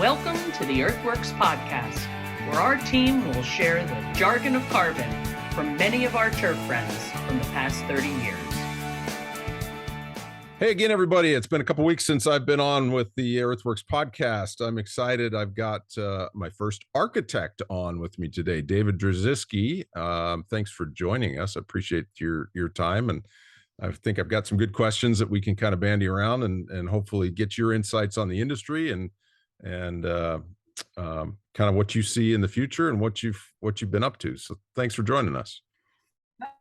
Welcome to the Earthworks podcast, where our team will share the jargon of carbon from many of our turf friends from the past 30 years. Hey again, everybody. It's been a couple weeks since I've been on with the Earthworks podcast. I'm excited. I've got my first architect on with me today, David Druzisky. Thanks for joining us. I appreciate your time, and I think I've got some good questions that we can kind of bandy around and hopefully get your insights on the industry and kind of what you see in the future and what you've been up to. So thanks for joining us.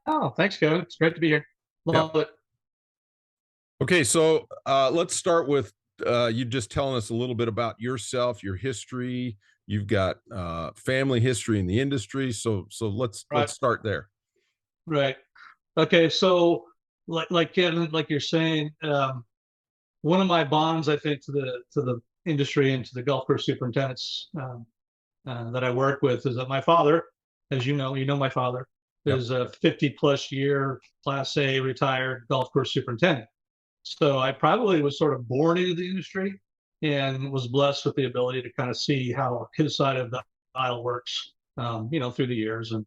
Oh, thanks, Kevin. It's great to be here. Love it. Okay, so let's start with you just telling us a little bit about yourself, your history. You've got family history in the industry, so let's start there. Right. Okay. So, like Kevin, like you're saying, one of my bonds, I think, to the industry and to the golf course superintendents that I work with is that my father, as you know my father, is a 50+ year Class A retired golf course superintendent. So I probably was sort of born into the industry and was blessed with the ability to kind of see how his side of the aisle works, through the years. And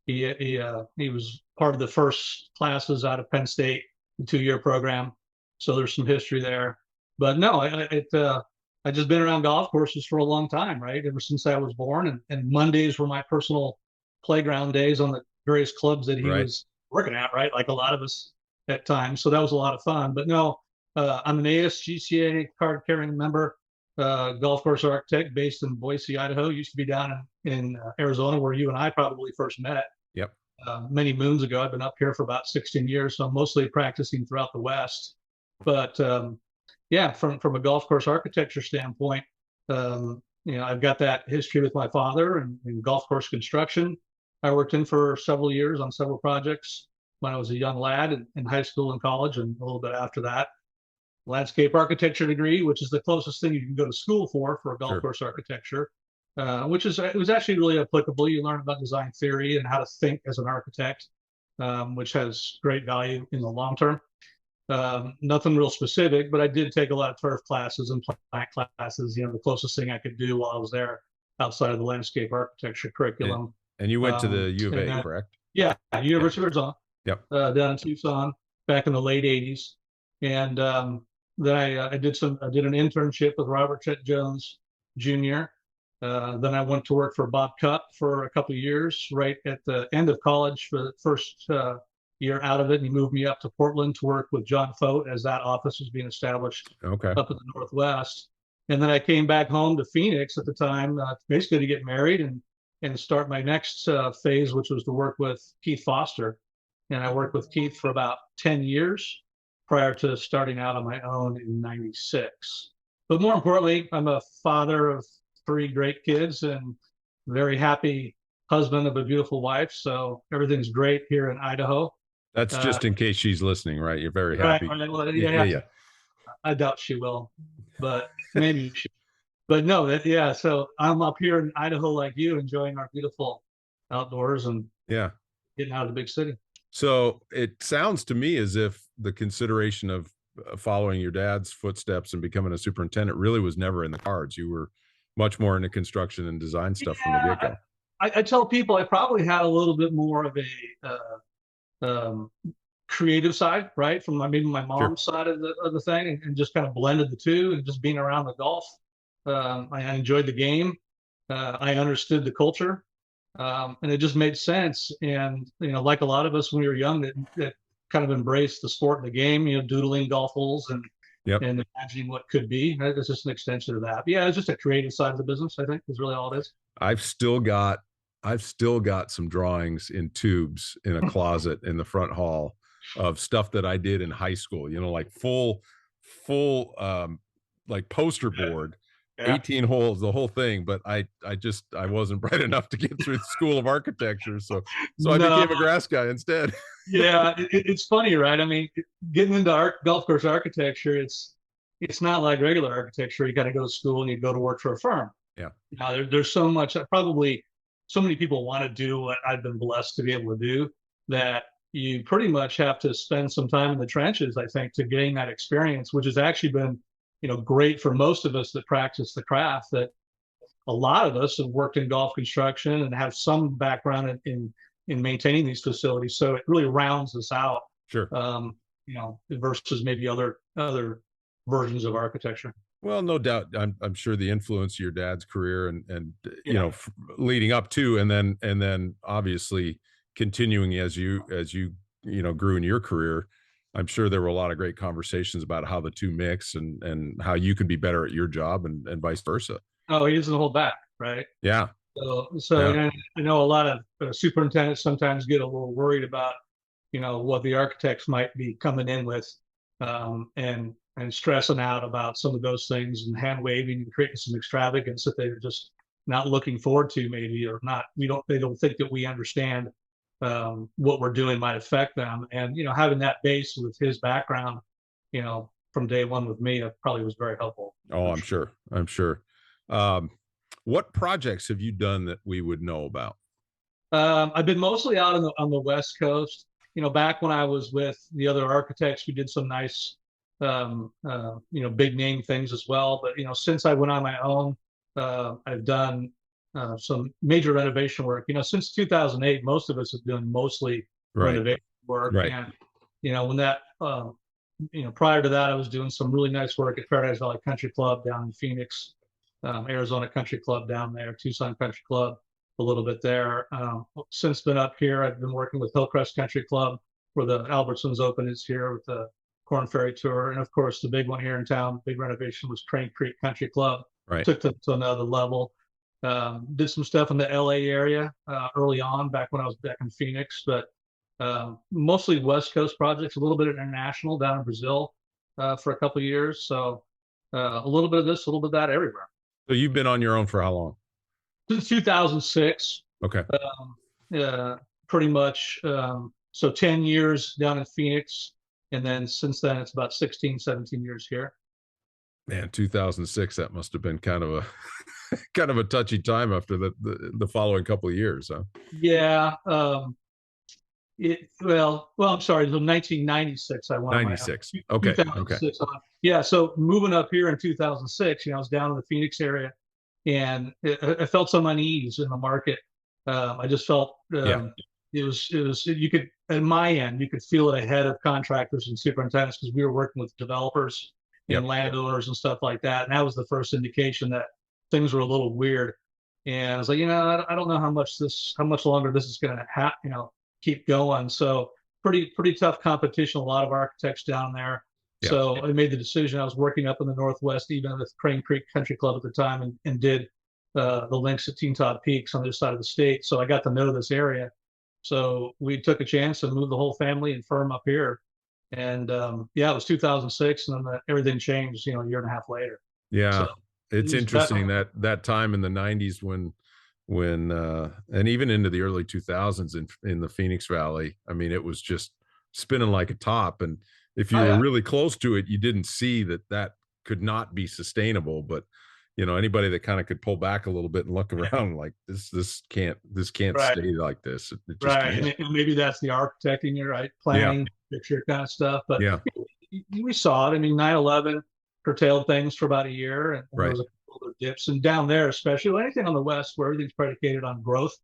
he was part of the first classes out of Penn State, the 2-year program. So there's some history there. But no, I just been around golf courses for a long time, right? Ever since I was born, and Mondays were my personal playground days on the various clubs that he was working at, right? Like a lot of us at times. So that was a lot of fun. But no, I'm an ASGCA card-carrying member, golf course architect based in Boise, Idaho. Used to be down in Arizona, where you and I probably first met. Yep. Many moons ago. I've been up here for about 16 years, so I'm mostly practicing throughout the West. But from a golf course architecture standpoint, I've got that history with my father and golf course construction. I worked in for several years on several projects when I was a young lad in high school and college, and a little bit after that. Landscape architecture degree, which is the closest thing you can go to school for a golf course architecture, it was actually really applicable. You learn about design theory and how to think as an architect, which has great value in the long term. Nothing real specific, but I did take a lot of turf classes and plant classes, the closest thing I could do while I was there outside of the landscape architecture curriculum. And you went to the U of A, correct? Yeah, University of Arizona. Yep. Down in Tucson back in the late 80s. And then I did an internship with Robert Chet Jones Jr. Then I went to work for Bob Cupp for a couple of years, right at the end of college for the first year out of it. And he moved me up to Portland to work with John Fote as that office was being established up in the Northwest. And then I came back home to Phoenix at the time, basically to get married and start my next phase, which was to work with Keith Foster. And I worked with Keith for about 10 years prior to starting out on my own in 96. But more importantly, I'm a father of 3 great kids and very happy husband of a beautiful wife. So everything's great here in Idaho. That's just in case she's listening, right? You're very happy. Yeah. I doubt she will, but maybe she. But no, so I'm up here in Idaho like you, enjoying our beautiful outdoors and getting out of the big city. So it sounds to me as if the consideration of following your dad's footsteps and becoming a superintendent really was never in the cards. You were much more into construction and design stuff from the get-go. I tell people I probably had a little bit more of a creative side, right, from maybe my mom's side of the thing, and just kind of blended the two, and just being around the golf. I enjoyed the game. I understood the culture. And it just made sense. And, like a lot of us when we were young that kind of embraced the sport and the game, doodling golf holes and imagining what could be. It's just an extension of that. But yeah, it's just a creative side of the business, I think, is really all it is. I've still got some drawings in tubes in a closet in the front hall of stuff that I did in high school, like full like poster board. 18 holes, the whole thing, but I wasn't bright enough to get through the School of Architecture, so I became a grass guy instead. It's funny, right? I mean, getting into golf course architecture, it's not like regular architecture. You got to go to school and you go to work for a firm. There's so much. Probably so many people want to do what I've been blessed to be able to do, that you pretty much have to spend some time in the trenches, I think, to gain that experience, which has actually been great for most of us that practice the craft, that a lot of us have worked in golf construction and have some background in maintaining these facilities. So it really rounds us out, Sure. Versus maybe other versions of architecture. Well, no doubt. I'm sure the influence of your dad's career and Yeah. leading up to, and then obviously continuing as you grew in your career. I'm sure there were a lot of great conversations about how the two mix and how you can be better at your job and vice versa. Oh, he doesn't hold back, right? Yeah. So Yeah. I know a lot of superintendents sometimes get a little worried about, what the architects might be coming in with, and stressing out about some of those things and hand waving and creating some extravagance that they're just not looking forward to, maybe, or not. They don't think that we understand what we're doing might affect them. And having that base with his background, from day one with me, that probably was very helpful. Oh, I'm sure. I'm sure. What projects have you done that we would know about? I've been mostly out on the West Coast. Back when I was with the other architects, we did some nice, big name things as well. But since I went on my own, I've done some major renovation work. Since 2008, most of us have done mostly Right. renovation work. Right. And when that, prior to that, I was doing some really nice work at Paradise Valley Country Club down in Phoenix, Arizona Country Club down there, Tucson Country Club, a little bit there. Since been up here, I've been working with Hillcrest Country Club, where the Albertsons Open is here with the Corn Ferry Tour. And of course, the big one here in town, big renovation, was Crane Creek Country Club. Right. Took them to another level. Did some stuff in the LA area early on, back when I was back in Phoenix, but mostly West Coast projects, a little bit international down in Brazil for a couple of years. So a little bit of this, a little bit of that everywhere. So you've been on your own for how long? Since 2006. Okay. Pretty much. So 10 years down in Phoenix. And then since then, it's about 16, 17 years here. Man, 2006, that must have been kind of a touchy time after the following couple of years, huh? Yeah. I'm sorry, it was 1996. I went 96. Okay. 2006 on. Yeah. So moving up here in 2006, I was down in the Phoenix area, and I felt some unease in the market. I just felt it was you could, at my end, you could feel it ahead of contractors and superintendents, because we were working with developers and landowners and stuff like that. And that was the first indication that things were a little weird. And I was like, I don't know how much longer this is going to keep going. So pretty tough competition, a lot of architects down there. Yeah. So I made the decision. I was working up in the Northwest, even with Crane Creek Country Club at the time, and did the links at Teen Todd Peaks on the other side of the state. So I got to know this area. So we took a chance and moved the whole family and firm up here. And it was 2006, and then everything changed, a year and a half later. Yeah. So it's interesting that time in the 90s when and even into the early 2000s in the Phoenix Valley, I mean, it was just spinning like a top. And if you were really close to it, you didn't see that could not be sustainable. But anybody that kind of could pull back a little bit and look around, like this can't stay like this. It just can't. And maybe that's the architecting, right? Planning, picture kind of stuff. But we saw it. I mean, 9/11 curtailed things for about a year, and there was a couple of dips. And down there, especially anything on the West where everything's predicated on growth,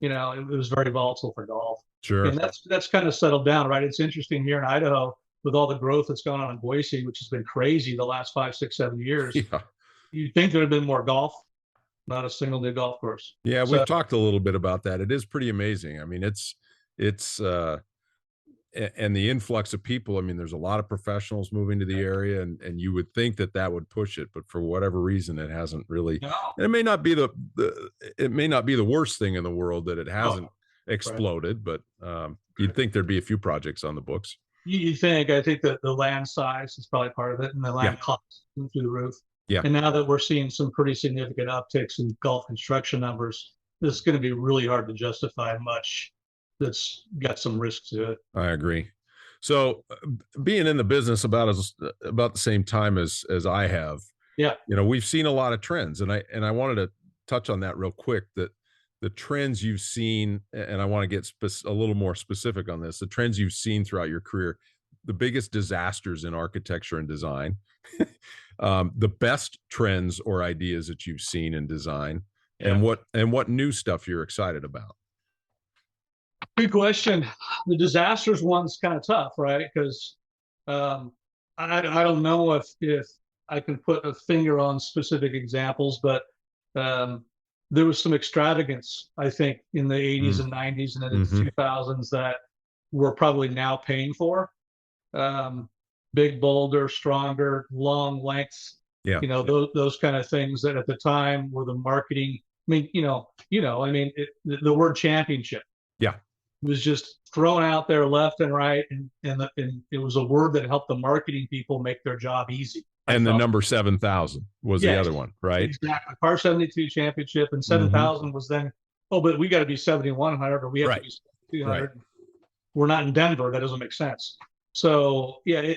it was very volatile for golf. Sure. And that's kind of settled down, right? It's interesting here in Idaho with all the growth that's gone on in Boise, which has been crazy the last 5, 6, 7 years. Yeah. You'd think there'd have been more golf, not a single new golf course. Yeah, we've talked a little bit about that. It is pretty amazing. I mean, it's and the influx of people. I mean, there's a lot of professionals moving to the area, and you would think that would push it, but for whatever reason, it hasn't really. No. And it may not be the worst thing in the world that it hasn't exploded, but you'd think there'd be a few projects on the books. You think? I think that the land size is probably part of it, and the land costs through the roof. Yeah. And now that we're seeing some pretty significant upticks in golf construction numbers, this is going to be really hard to justify much that's got some risk to it. I agree. So being in the business about the same time as I have, we've seen a lot of trends, and I wanted to touch on that real quick, that the trends you've seen, and I want to get a little more specific on this, the trends you've seen throughout your career, the biggest disasters in architecture and design, The best trends or ideas that you've seen in design, Yeah. and what new stuff you're excited about. Good question. The disasters one's kind of tough, right? Because I don't know if I can put a finger on specific examples, but there was some extravagance, I think, in the 80s and 90s and in the 2000s that we're probably now paying for. Big, bolder, stronger, long lengths. Yeah. You know, those kind of things that at the time were the marketing. I mean, I mean, the word championship. Yeah. Was just thrown out there left and right, and it was a word that helped the marketing people make their job easy. And the number 7,000 was the other one, right? Exactly. Par 72 championship, and 7,000 was then. Oh, but we got to be 7,100, or we have to be 200. Right. We're not in Denver. That doesn't make sense. So yeah,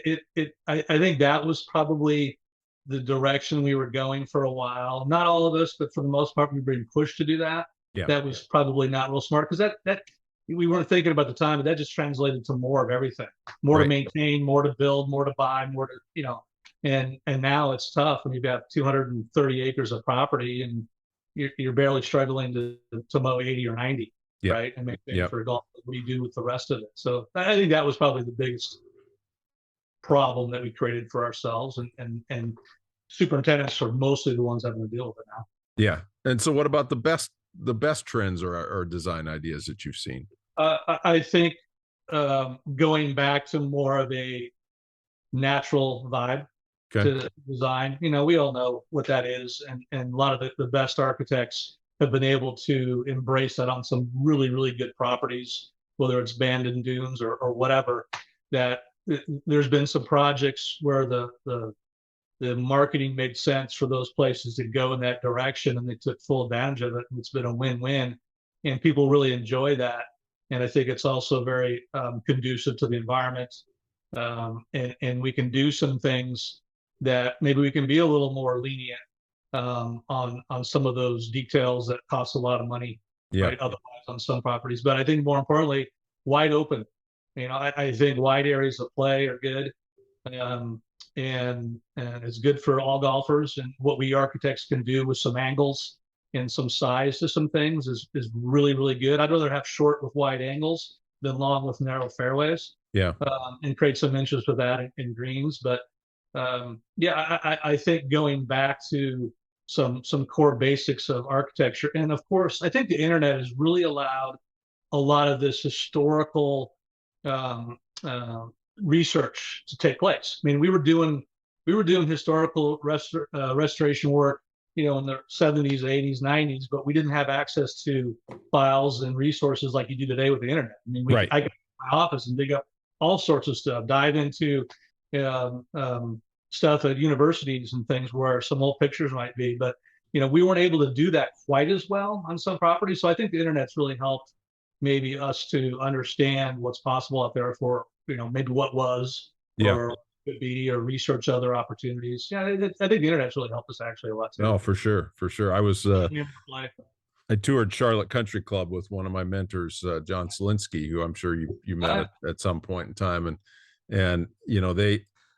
I think that was probably the direction we were going for a while. Not all of us, but for the most part, we were being pushed to do that. Yeah. That was probably not real smart, because that we weren't thinking about the time, but that just translated to more of everything, more to maintain, more to build, more to buy, more to, and now it's tough when you've got 230 acres of property and you're barely struggling to mow 80 or 90, right? And maintain for a golf. What do you do with the rest of it? So I think that was probably the biggest problem that we created for ourselves, and superintendents are mostly the ones having to deal with it now. Yeah. And so what about the best trends or design ideas that you've seen? I think going back to more of a natural vibe to design. We all know what that is, and a lot of the best architects have been able to embrace that on some really, really good properties, whether it's abandoned dunes or whatever. That there's been some projects where the marketing made sense for those places to go in that direction, and they took full advantage of it. And it's been a win-win, and people really enjoy that. And I think it's also very conducive to the environment. And we can do some things that maybe we can be a little more lenient on some of those details that cost a lot of money, right? Otherwise on some properties. But I think more importantly, wide open. I think wide areas of play are good. And it's good for all golfers, and what we architects can do with some angles and some size to some things is really, really good. I'd rather have short with wide angles than long with narrow fairways. Yeah. And create some inches with that in greens. But I think going back to some core basics of architecture, and of course, I think the internet has really allowed a lot of this historical research to take place. I mean, we were doing historical restoration work, in the 70s, 80s, 90s, but we didn't have access to files and resources like you do today with the internet. I mean, I go to my office and dig up all sorts of stuff, dive into stuff at universities and things where some old pictures might be, but we weren't able to do that quite as well on some properties. So I think the internet's really helped maybe us to understand what's possible out there for maybe what was or could be, or research other opportunities. I think the internet's really helped us actually a lot too. Oh, for sure. I was I toured Charlotte Country Club with one of my mentors, John Selinsky, who I'm sure you met at some point in time, and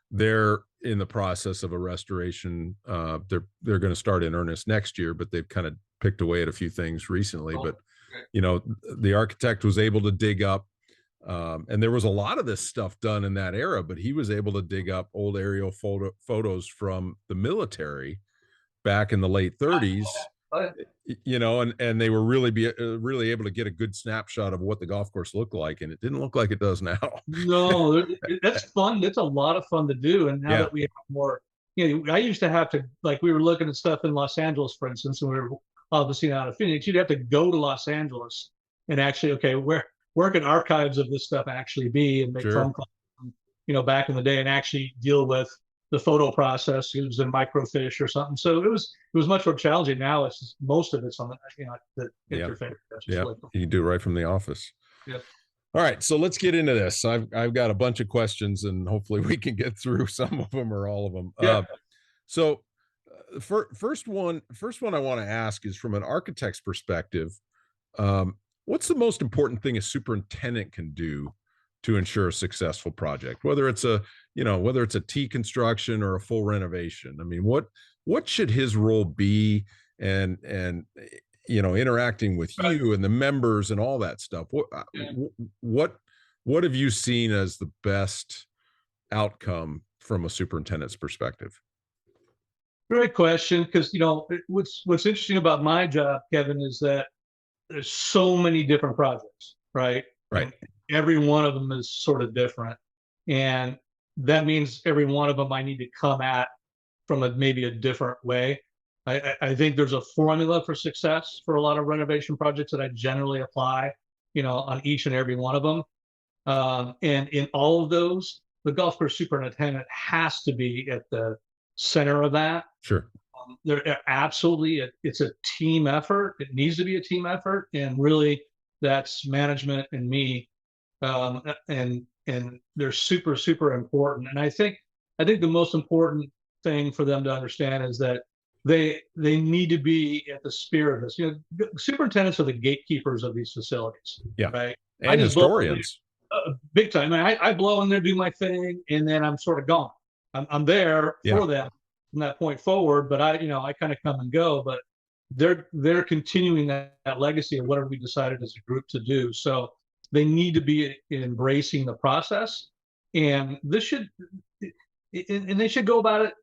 they're in the process of a restoration. They're going to start in earnest next year, but they've kind of picked away at a few things recently. But the architect was able to dig up, and there was a lot of this stuff done in that era, but he was able to dig up old aerial photos from the military back in the late 30s, and they were really able to get a good snapshot of what the golf course looked like, and it didn't look like it does now. No, that's fun. It's a lot of fun to do. And now that we have more, I used to have to, like, we were looking at stuff in Los Angeles, for instance, and we were obviously out of Phoenix. You'd have to go to Los Angeles and actually, where can archives of this stuff actually be, and make phone calls, back in the day, and actually deal with the photo process. It was in microfiche or something. So it was much more challenging. Now it's just, most of it's on the interface. Yeah, you can do it right from the office. Yeah. All right, so let's get into this. I've got a bunch of questions, and hopefully we can get through some of them or all of them. Yeah. So first one I want to ask is, from an architect's perspective, what's the most important thing a superintendent can do to ensure a successful project, whether it's a, whether it's a T construction or a full renovation? I mean, what should his role be? And interacting with you and the members and all that stuff. What have you seen as the best outcome from a superintendent's perspective? Great question, because what's interesting about my job, Kevin, is that there's so many different projects, right? Right. And every one of them is sort of different, and that means every one of them I need to come at from maybe a different way. I think there's a formula for success for a lot of renovation projects that I generally apply, on each and every one of them. And in all of those, the golf course superintendent has to be at the center of that. Sure. They're absolutely, it's a team effort. It needs to be a team effort, and really, that's management and me, and they're super, super important. And I think the most important thing for them to understand is that they need to be at the spirit of this. Superintendents are the gatekeepers of these facilities. Yeah. Right. And historians. Big time. I blow in there, do my thing, and then I'm sort of gone. I'm there for them from that point forward, but I kind of come and go. But they're continuing that legacy of whatever we decided as a group to do. So they need to be embracing the process, and they should go about it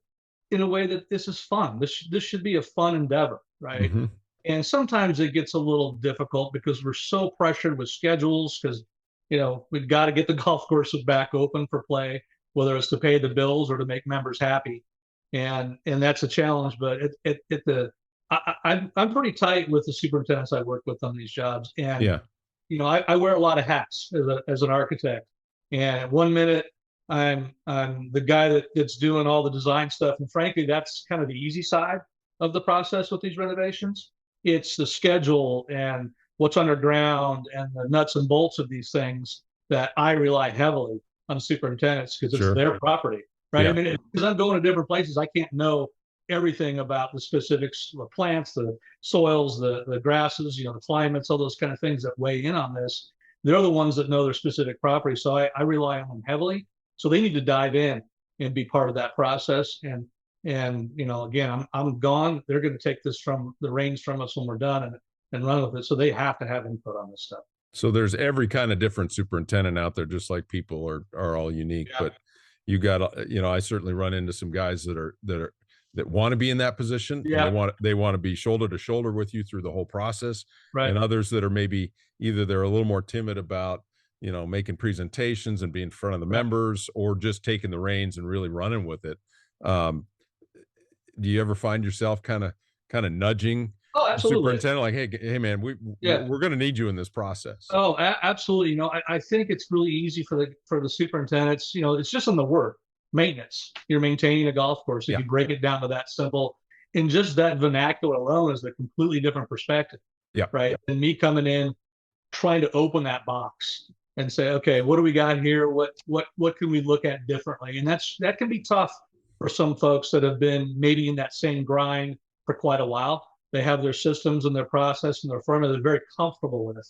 in a way that this is fun. This should be a fun endeavor, right? Mm-hmm. And sometimes it gets a little difficult because we're so pressured with schedules, because we've got to get the golf courses back open for play, whether it's to pay the bills or to make members happy, and that's a challenge. But I'm pretty tight with the superintendents I work with on these jobs, and I wear a lot of hats as an architect. And 1 minute I'm the guy that's doing all the design stuff, and frankly, that's kind of the easy side of the process with these renovations. It's the schedule and what's underground and the nuts and bolts of these things that I rely heavily on superintendents, because it's their property, right? Yeah. I mean, because I'm going to different places, I can't know everything about the specifics, the plants, the soils, the grasses, the climates, all those kind of things that weigh in on this. They're the ones that know their specific property, so I rely on them heavily. So they need to dive in and be part of that process. And again, I'm gone. They're going to take the reins from us when we're done and run with it. So they have to have input on this stuff. So there's every kind of different superintendent out there, just like people are all unique. Yeah. But you got, I certainly run into some guys that want to be in that position. Yeah. And they want to be shoulder to shoulder with you through the whole process. Right. And others that are maybe either they're a little more timid about, making presentations and being in front of the members, or just taking the reins and really running with it. Do you ever find yourself kind of nudging the superintendent, like, hey man, we're going to need you in this process? Oh, absolutely. I think it's really easy for the superintendents. It's just on the word maintenance. You're maintaining a golf course. If you break it down to that simple, and just that vernacular alone is a completely different perspective. Yeah. Right. And me coming in, trying to open that box and say, okay, what do we got here? What can we look at differently? And that can be tough for some folks that have been maybe in that same grind for quite a while. They have their systems and their process and their formula they're very comfortable with.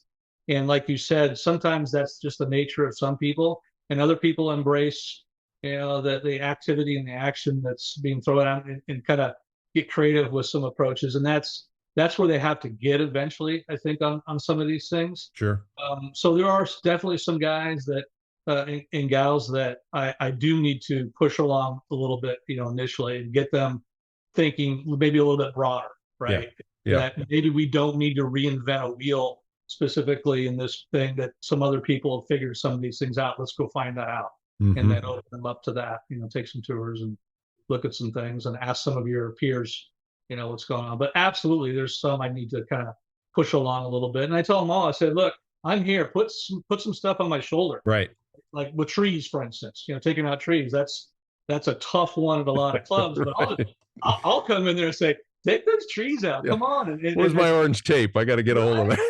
And like you said, sometimes that's just the nature of some people, and other people embrace, the activity and the action that's being thrown out, and kind of get creative with some approaches. And that's where they have to get eventually, I think, on some of these things. Sure. So there are definitely some guys that and gals that I do need to push along a little bit, initially, and get them thinking maybe a little bit broader, right? Yeah. That maybe we don't need to reinvent a wheel specifically in this thing, that some other people have figured some of these things out. Let's go find that out. Mm-hmm. And then open them up to that, take some tours and look at some things and ask some of your peers, what's going on. But absolutely, there's some I need to kind of push along a little bit. And I tell them all, I said, look, I'm here, put some stuff on my shoulder. Right. Like with trees, for instance, taking out trees. That's a tough one at a lot of clubs, but I'll come in there and say, take those trees out. Yeah. Come on. Where's my orange tape? I got to get a hold of it.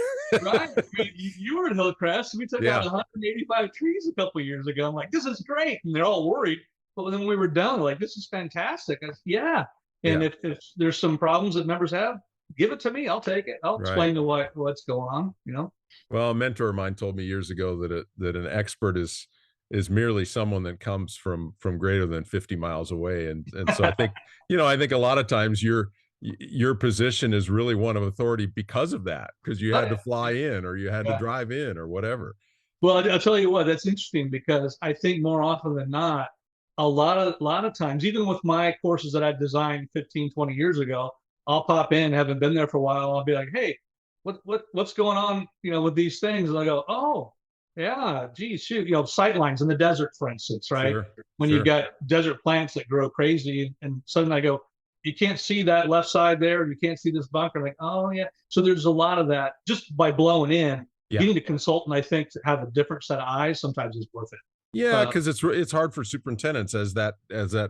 Right. You were at Hillcrest. We took out 185 trees a couple of years ago. I'm like, this is great. And they're all worried. But then we were done, like, this is fantastic. I said, And if there's some problems that members have, give it to me. I'll take it. I'll explain what's going on, Well, a mentor of mine told me years ago that an expert is is merely someone that comes from greater than 50 miles away. And so I think, I think a lot of times your position is really one of authority because of that, because you had to fly in or you had to drive in or whatever. Well, I'll tell you what, that's interesting because I think more often than not, a lot of times, even with my courses that I designed 15, 20 years ago, I'll pop in, haven't been there for a while. I'll be like, hey, what's going on, with these things? And I go, oh, yeah, geez, shoot, sight lines in the desert, for instance, right? Sure, When sure. you've got desert plants that grow crazy, and suddenly I go, you can't see that left side there, you can't see this bunker. I'm like, oh yeah. So there's a lot of that just by blowing in. Yeah. Getting a consultant, I think, to have a different set of eyes sometimes is worth it. Yeah, because it's hard for superintendents as that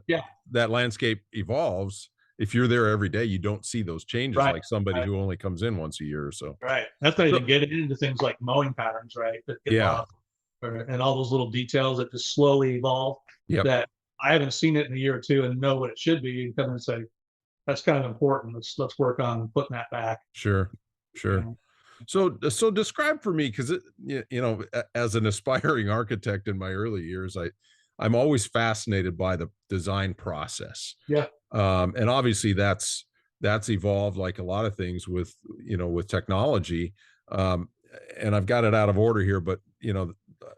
Yeah. that landscape evolves. If you're there every day, you don't see those changes Right, like somebody right. who only comes in once a year or so. Right. That's not So- even getting into things like mowing patterns, right? That get Yeah. lost, and all those little details that just slowly evolve. Yep. That I haven't seen it in a year or two and know what it should be, and come and say, that's kind of important. Let's work on putting that back. Sure, sure. Yeah. So describe for me, because as an aspiring architect in my early years, I'm always fascinated by the design process. Yeah. And obviously that's evolved like a lot of things with with technology. Um, and I've got it out of order here, but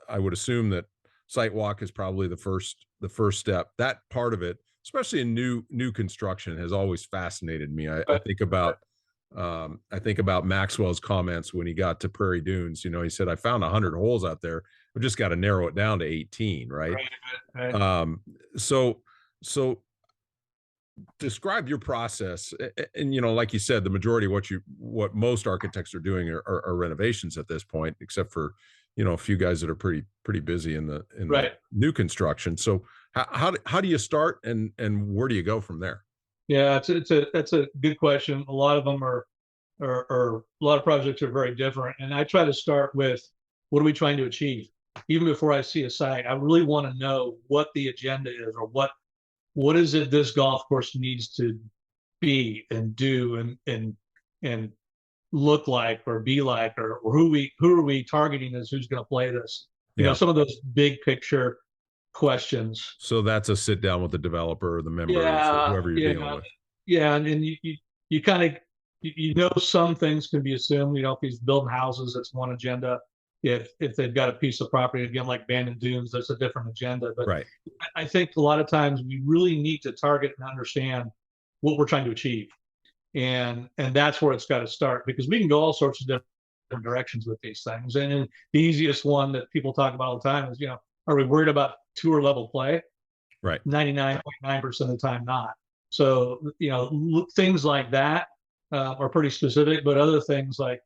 I would assume that site walk is probably the first step. That part of it, especially in new construction, has always fascinated me. I think about Maxwell's comments when he got to Prairie Dunes. He said, I found 100 holes out there. We just got to narrow it down to 18, right? Right. So describe your process. And like you said, the majority of what most architects are doing are renovations at this point, except for a few guys that are pretty busy in the Right. new construction. So how do you start, and where do you go from there? Yeah, that's a good question. A lot of them are a lot of projects are very different. And I try to start with, what are we trying to achieve? Even before I see a site, I really want to know what the agenda is, or what is it this golf course needs to be and do and look like or be like, or who are we targeting as who's going to play this? Yeah. Some of those big picture questions. So that's a sit down with the developer or the members or whoever you're dealing with. Yeah, and you kind of some things can be assumed. If he's building houses, it's one agenda. If they've got a piece of property, again, like Bandon Dunes, that's a different agenda. But Right. I think a lot of times we really need to target and understand what we're trying to achieve, and that's where it's got to start, because we can go all sorts of different directions with these things. And the easiest one that people talk about all the time is, are we worried about tour level play? Right. 99.9% of the time, not. So, things like that are pretty specific, but other things like,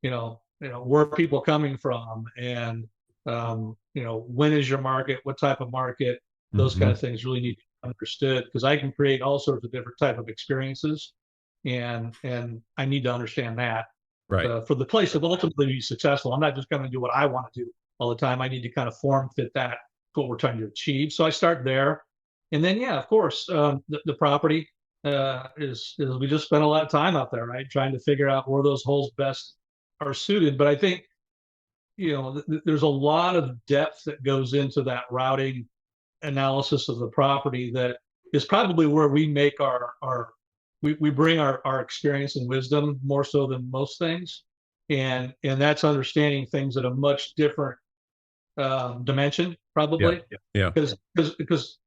where are people coming from? And, when is your market? What type of market? Those kind of things really need to be understood, because I can create all sorts of different type of experiences. And I need to understand that. Right. For the place to ultimately be successful. I'm not just going to do what I want to do all the time. I need to kind of form fit that, what we're trying to achieve. So I start there. And then, yeah, of course, the property is we just spent a lot of time out there, right? Trying to figure out where those holes best are suited. But I think, there's a lot of depth that goes into that routing analysis of the property that is probably where we make we bring our experience and wisdom more so than most things. And that's understanding things at a much different dimension, probably. Yeah. Because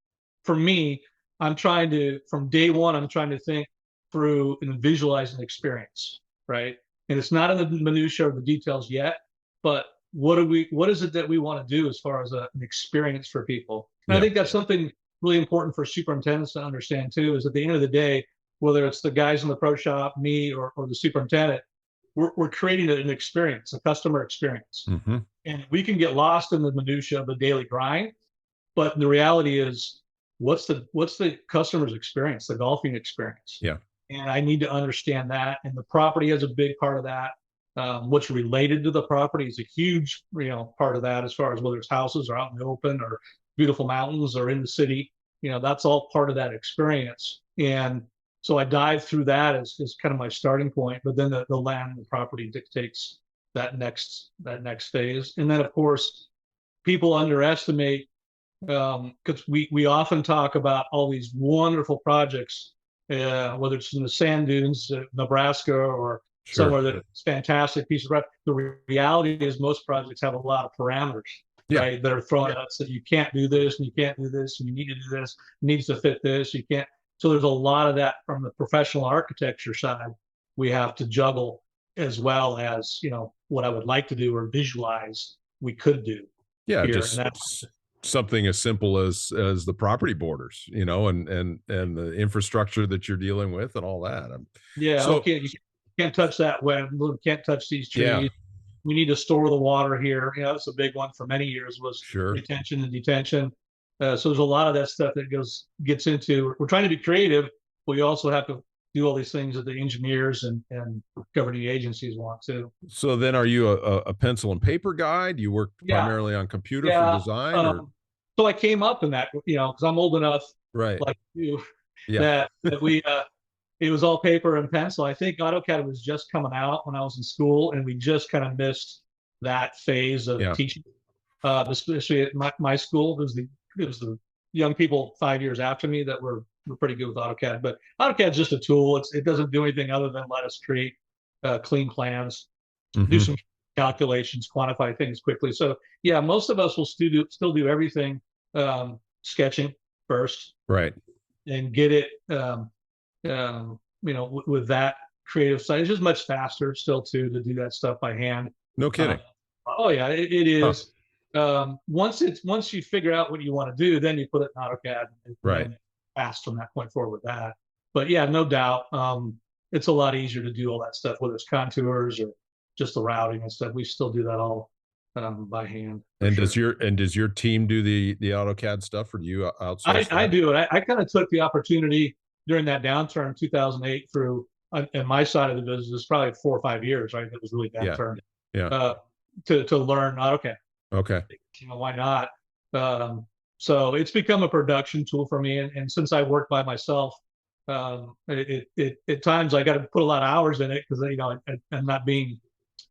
for me, from day one, I'm trying to think through and visualize an experience, right? And it's not in the minutia or the details yet, but what is it that we want to do as far as an experience for people? And I think that's something really important for superintendents to understand too, is at the end of the day, whether it's the guys in the pro shop, me, or the superintendent, we're creating an experience, a customer experience. And we can get lost in the minutia of the daily grind, but the reality is, what's the customer's experience, the golfing experience? Yeah. And I need to understand that, and the property has a big part of that. What's related to the property is a huge, part of that, as far as whether it's houses or out in the open or beautiful mountains or in the city. That's all part of that experience. And so I dive through that as kind of my starting point, but then the land and the property dictates that next phase. And then, of course, people underestimate, because we often talk about all these wonderful projects, whether it's in the sand dunes, Nebraska, or Sure. somewhere that's fantastic piece of rock. The reality is most projects have a lot of parameters, Yeah. right, that are thrown at us that you can't do this and you can't do this and you need to do this, it needs to fit this, you can't. So there's a lot of that from the professional architecture side we have to juggle, as well as, what I would like to do or visualize we could do Yeah, here. just something as simple as the property borders, and the infrastructure that you're dealing with and all that. Yeah, So okay, you can't touch that web, can't touch these yeah, trees. We need to store the water here. That's a big one for many years, was sure. retention and detention. So there's a lot of that stuff that gets into. We're trying to be creative, but we also have to do all these things that the engineers and governing agencies want to. So then, are you a pencil and paper guy? Do you work Yeah, primarily on computer for yeah. design, or So I came up in that, because I'm old enough, right? like you, Yeah. that we it was all paper and pencil. I think AutoCAD was just coming out when I was in school, and we just kind of missed that phase of Yeah. teaching. Especially at my school, it was the young people 5 years after me that were pretty good with AutoCAD. But AutoCAD's just a tool. It doesn't do anything other than let us create clean plans, do some calculations, quantify things quickly. So yeah, most of us will still do everything sketching first, Right. and get it, with that creative side. It's just much faster still to do that stuff by hand. No kidding. Oh yeah, it is. Once you figure out what you want to do, then you put it in AutoCAD, and Right. then fast from that point forward with that. But yeah, no doubt, it's a lot easier to do all that stuff, whether it's contours or just the routing and stuff. We still do that all by hand. And sure. does your team do the AutoCAD stuff, or do you outsource I that? do it. I kind of took the opportunity during that downturn, 2008, through in my side of the business, probably 4 or 5 years, right? It was really downturn. Yeah. To learn AutoCAD. Okay. Why not? So it's become a production tool for me, and since I work by myself, at times I got to put a lot of hours in it, because I'm not being,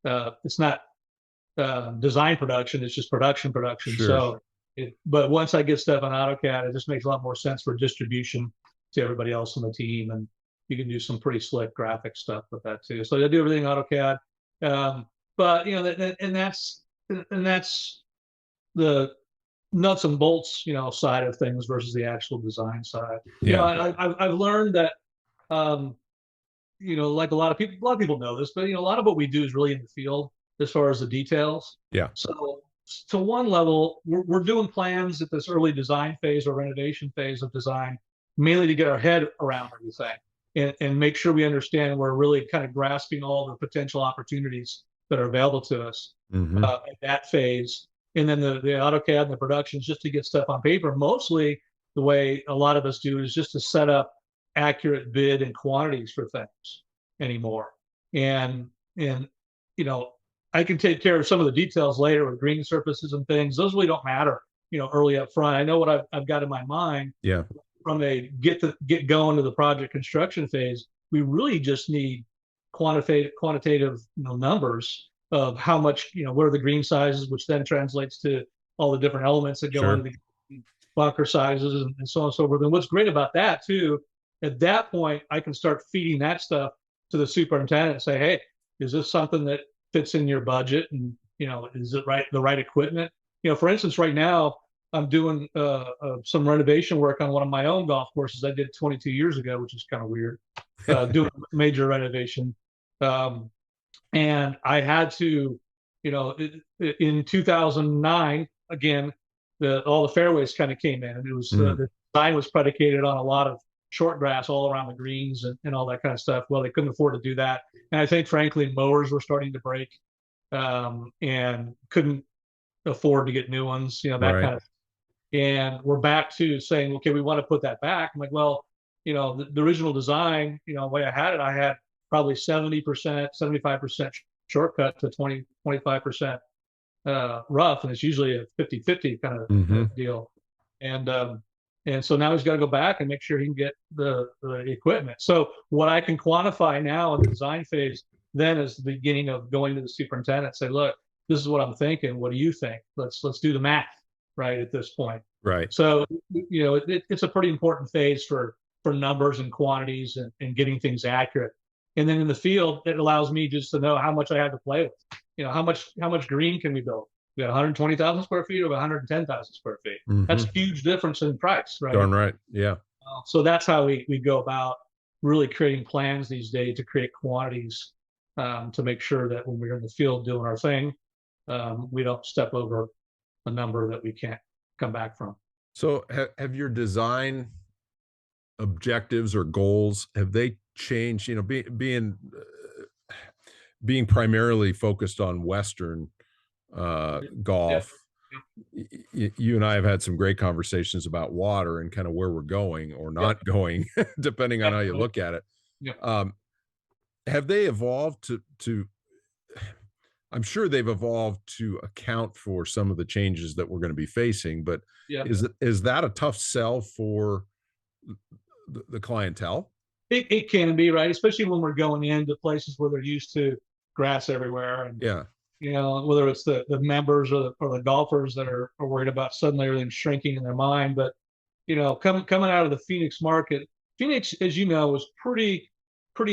it's not design production, it's just production. Sure. So but once I get stuff on AutoCAD, it just makes a lot more sense for distribution to everybody else on the team, and you can do some pretty slick graphic stuff with that too. So I do everything AutoCAD, but that's the nuts and bolts, side of things versus the actual design side. Yeah. I've learned that, like a lot of people know this, but a lot of what we do is really in the field as far as the details. Yeah. So to one level, we're doing plans at this early design phase or renovation phase of design, mainly to get our head around everything and make sure we understand we're really kind of grasping all the potential opportunities that are available to us at that phase. And then the AutoCAD and the productions, just to get stuff on paper. Mostly the way a lot of us do is just to set up accurate bid and quantities for things anymore. And I can take care of some of the details later with green surfaces and things. Those really don't matter, early up front. I know what I've got in my mind. Yeah. From a get going to the project construction phase, we really just need quantitative numbers of how much, what are the green sizes, which then translates to all the different elements that go into the bunker sizes and so on and so forth. And what's great about that too, at that point, I can start feeding that stuff to the superintendent and say, hey, is this something that fits in your budget? And, is it the right equipment? For instance, right now, I'm doing some renovation work on one of my own golf courses I did 22 years ago, which is kind of weird, doing major renovation. And I had to, in 2009, again, all the fairways kind of came in, and it was the design was predicated on a lot of short grass all around the greens and all that kind of stuff. Well, they couldn't afford to do that, and I think frankly mowers were starting to break, and couldn't afford to get new ones, that kind of. And we're back to saying, okay, we want to put that back. I'm like, well, the original design, the way I had probably 70%, 75% shortcut to 25% rough, and it's usually a 50-50 kind of deal. And so now he's got to go back and make sure he can get the equipment. So what I can quantify now in the design phase then is the beginning of going to the superintendent and say, look, this is what I'm thinking. What do you think? Let's do the math, right, at this point. Right. So, it's a pretty important phase for numbers and quantities and getting things accurate. And then in the field, it allows me just to know how much I have to play with. How much green can we build? We got 120,000 square feet or 110,000 square feet. That's a huge difference in price, right? Darn right. Yeah. So that's how we go about really creating plans these days to create quantities, to make sure that when we're in the field doing our thing, we don't step over a number that we can't come back from. So have your design objectives or goals, have they changed, being primarily focused on Western golf? You and I have had some great conversations about water and kind of where we're going or not going, depending on how you look at it. Have they evolved to I'm sure they've evolved to account for some of the changes that we're going to be facing, but is that a tough sell for the clientele? It can be, right, especially when we're going into places where they're used to grass everywhere, and whether it's the members or the golfers that are worried about suddenly everything shrinking in their mind. But coming out of the Phoenix market, Phoenix, as you know, was pretty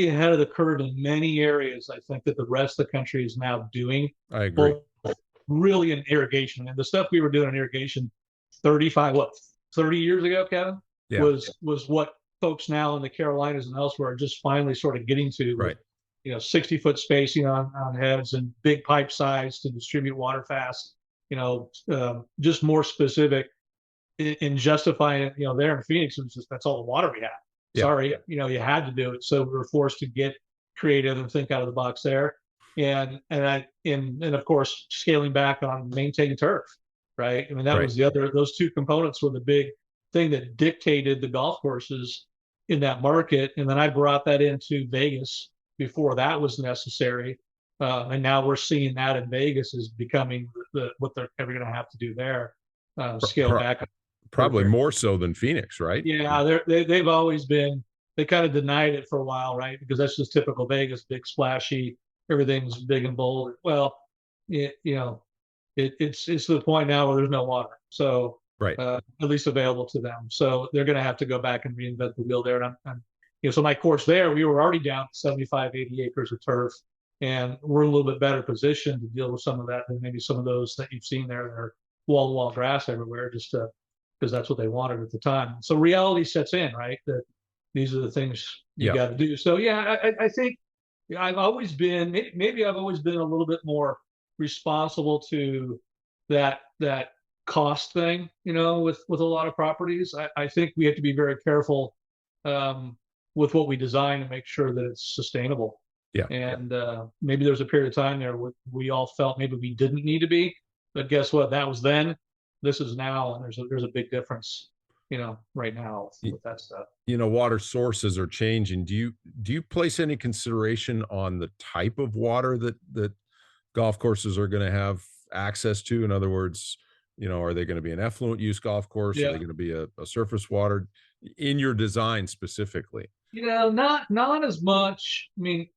ahead of the curve in many areas. I think that the rest of the country is now doing. I agree. Really in irrigation, and the stuff we were doing in irrigation 30 years ago, Kevin, was what folks now in the Carolinas and elsewhere are just finally sort of getting to. Right. 60-foot spacing on heads and big pipe size to distribute water fast. Just more specific in justifying it. There in Phoenix, it was just that's all the water we had. Sorry, you had to do it, so we were forced to get creative and think out of the box there. And of course scaling back on maintaining turf, right? I mean, that was those two components were the big thing that dictated the golf courses in that market. And then I brought that into Vegas before that was necessary, and now we're seeing that in Vegas is becoming what they're ever going to have to do there, scale back. Probably more so than Phoenix, right? Yeah, they've always been. They kind of denied it for a while, right? Because that's just typical Vegas, big splashy, everything's big and bold. Well, it's to the point now where there's no water, so at least available to them. So they're going to have to go back and reinvent the wheel there. And so my course there, we were already down 75, 80 acres of turf, and we're in a little bit better position to deal with some of that than maybe some of those that you've seen there that are wall-to-wall grass everywhere, just because that's what they wanted at the time. So reality sets in, right? That these are the things you got to do. So I think I've always been, maybe I've always been a little bit more responsible to that cost thing, with a lot of properties. I think we have to be very careful with what we design and make sure that it's sustainable. And maybe there's a period of time there where we all felt maybe we didn't need to be, but guess what? That was then. This is now, and there's a big difference, right now with that stuff. Water sources are changing. Do you place any consideration on the type of water that golf courses are going to have access to? In other words, are they going to be an effluent use golf course? Are they going to be a surface water in your design specifically? Not as much. I mean,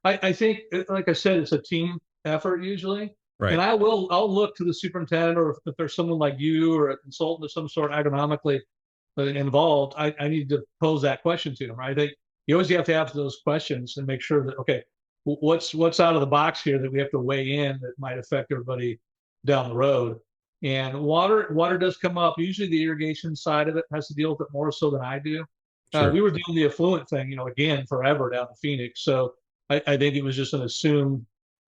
I think, like I said, it's a team effort usually. Right. And I'll look to the superintendent, or if there's someone like you or a consultant of some sort agronomically involved, I need to pose that question to them, right? You always have to ask those questions and make sure that, okay, what's out of the box here that we have to weigh in that might affect everybody down the road. And water does come up. Usually the irrigation side of it has to deal with it more so than I do. Sure. We were doing the affluent thing, again, forever down in Phoenix. So I think it was just an assumed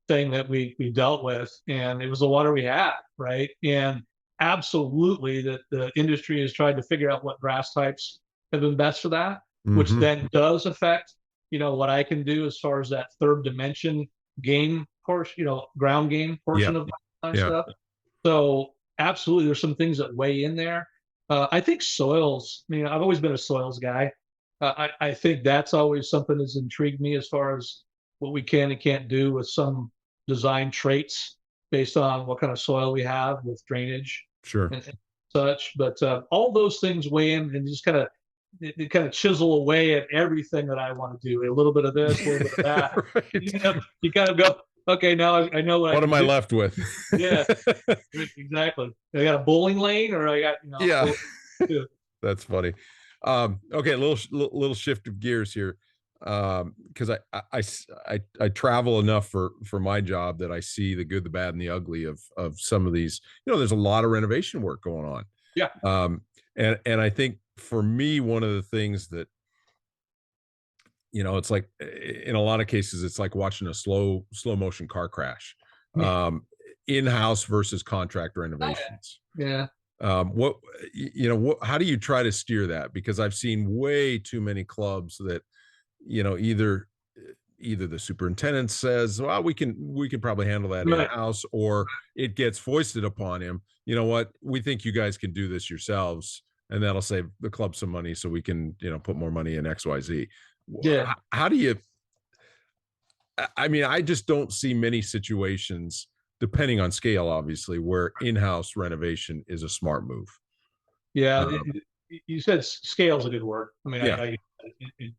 thing that we dealt with, and it was the water we had, right? And absolutely that the industry has tried to figure out what grass types have been best for that, which then does affect, what I can do as far as that third dimension game portion, ground game portion of that stuff. So absolutely, there's some things that weigh in there. I think soils, I've always been a soils guy. I think that's always something that's intrigued me as far as what we can and can't do with some design traits based on what kind of soil we have with drainage and such. But all those things weigh in and just kind of chisel away at everything that I want to do. A little bit of this, a little bit of that. You kind of go, Okay, now I know what What I am can I do. left with? Yeah, exactly. I got a bowling lane, or I got Yeah, bowling. that's funny. Okay, a little shift of gears here, because I travel enough for my job that I see the good, the bad, and the ugly of some of these. There's a lot of renovation work going on. Yeah, And I think for me, one of the things that it's like in a lot of cases, it's like watching a slow motion car crash. yeah, In-house versus contract renovations. yeah. What how do you try to steer that? Because I've seen way too many clubs that either the superintendent says, well, we can probably handle that Right. in-house, or it gets foisted upon him. You know what, we think you guys can do this yourselves, and that'll save the club some money, so we can put more money in XYZ. Yeah. How do you I mean, I just don't see many situations, depending on scale, obviously, where in-house renovation is a smart move. Yeah. Um, You said scale is a good word. I mean, yeah,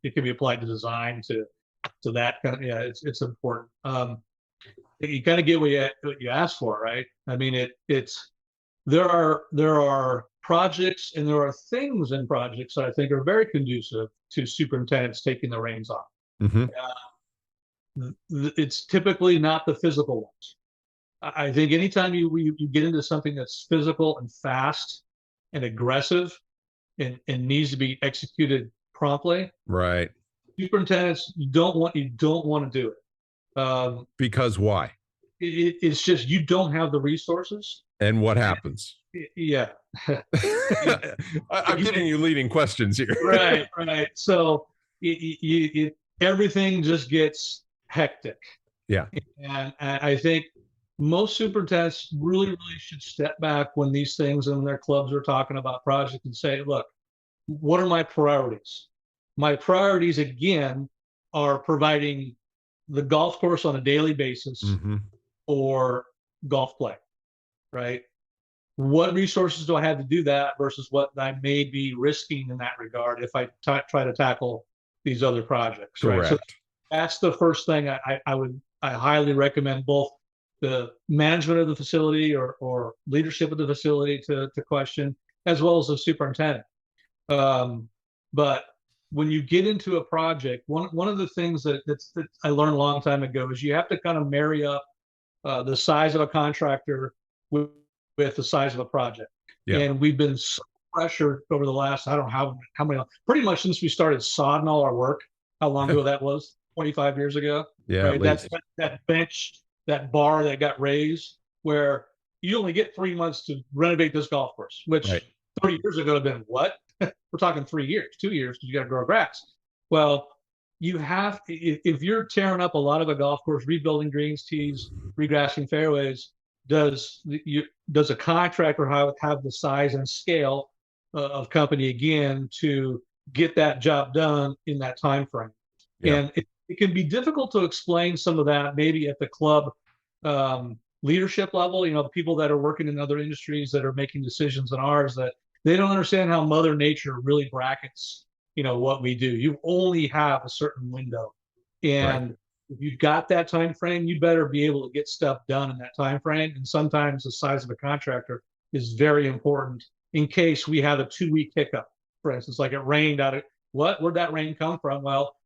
it can be applied to design, to that kind of, yeah, it's important. You kind of get what you ask for, right? I mean, it's there are projects and there are things in projects that I think are very conducive to superintendents taking the reins on. mhm, It's typically not the physical ones. I think anytime you get into something that's physical and fast and aggressive and needs to be executed promptly, right. superintendents you don't want to do it. Because why? It's just you don't have the resources. And what happens? Yeah. I'm giving you leading questions here. Right, right. So everything just gets hectic. Yeah. And I think most superintendents really should step back when these things in their clubs are talking about projects and say, look, what are my priorities? My priorities, again, are providing the golf course on a daily basis Hmm. or golf play, right? What resources do I have to do that versus what I may be risking in that regard if I try to tackle these other projects, right? So Correct. that's the first thing I highly recommend both the management of the facility or leadership of the facility to question, as well as the superintendent. But when you get into a project, one of the things that I learned a long time ago is you have to kind of marry up the size of a contractor with the size of a project. Yeah. And we've been so pressured over the last, I don't know how many, pretty much since we started sodding all our work, how long ago that was, 25 years ago, Yeah, at right? least. That bench, that bar that got raised, where you only get 3 months to renovate this golf course, Right. which 30 years ago would have been what? We're talking 3 years, 2 years, because you got to grow grass. Well, you have, if you're tearing up a lot of a golf course, rebuilding greens, tees, regrassing fairways, does a contractor have the size and scale of company again to get that job done in that time frame? Yeah. And it can be difficult to explain some of that maybe at the club leadership level. The people that are working in other industries that are making decisions in ours, that they don't understand how Mother Nature really brackets what we do. You only have a certain window, Right. and if you've got that time frame, you better be able to get stuff done in that time frame. And sometimes the size of a contractor is very important in case we have a 2-week hiccup, for instance, like it rained out of where'd that rain come from? Well,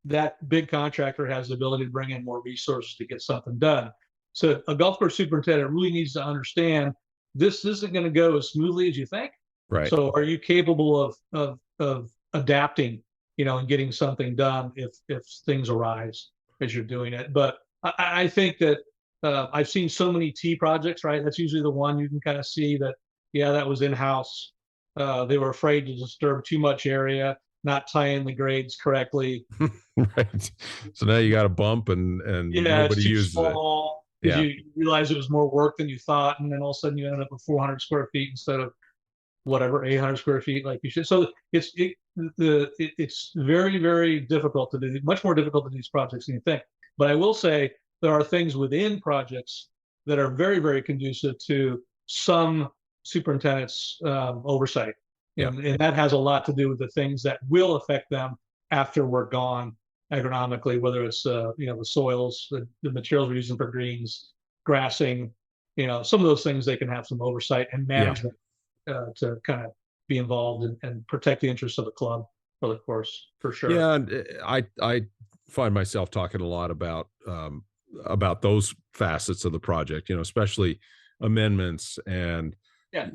that big contractor has the ability to bring in more resources to get something done. So a golf course superintendent really needs to understand this isn't going to go as smoothly as you think. Right. So are you capable of adapting, and getting something done if things arise as you're doing it? But I think that I've seen so many T projects, right? That's usually the one you can kind of see that, yeah, that was in-house. They were afraid to disturb too much area, not tie in the grades correctly. Right. So now you got a bump, and Yeah, it's nobody too uses it. small because Yeah. you realize it was more work than you thought, and then all of a sudden you ended up with 400 square feet instead of whatever 800 square feet like you should. So it's very difficult to do, much more difficult to do these projects than you think. But I will say there are things within projects that are very conducive to some superintendents' oversight, Yeah. and that has a lot to do with the things that will affect them after we're gone agronomically, whether it's the soils, the materials we're using for greens, grassing, some of those things they can have some oversight and management to kind of be involved and protect the interests of the club for the course, for sure. Yeah, and I find myself talking a lot about those facets of the project, especially amendments and Yeah.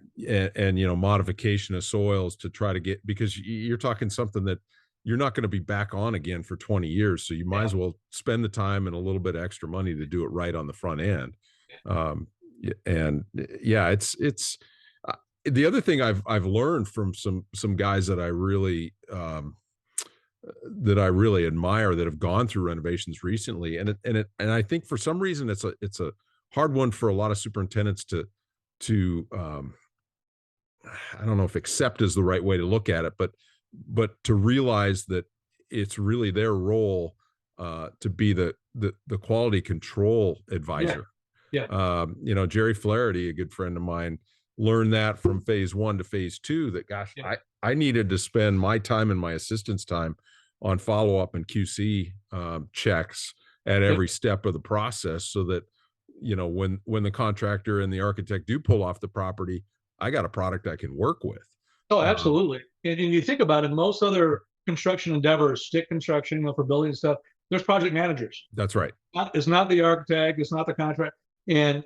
modification of soils to try to get, because you're talking something that you're not going to be back on again for 20 years. So you might as well spend the time and a little bit of extra money to do it right on the front end. And yeah, it's the other thing I've learned from some guys that I really admire that have gone through renovations recently, and I think for some reason it's a hard one for a lot of superintendents to I don't know if accept is the right way to look at it, but to realize that it's really their role to be the quality control advisor. Jerry Flaherty, a good friend of mine, learned that from phase 1 to phase 2, that gosh, I needed to spend my time and my assistant's time on follow-up and QC checks at every step of the process, so that when the contractor and the architect do pull off the property, I got a product I can work with. Oh, absolutely. And you think about it, most other construction endeavors, stick construction, for building and stuff, there's project managers. That's right. It's not the architect, it's not the contract. And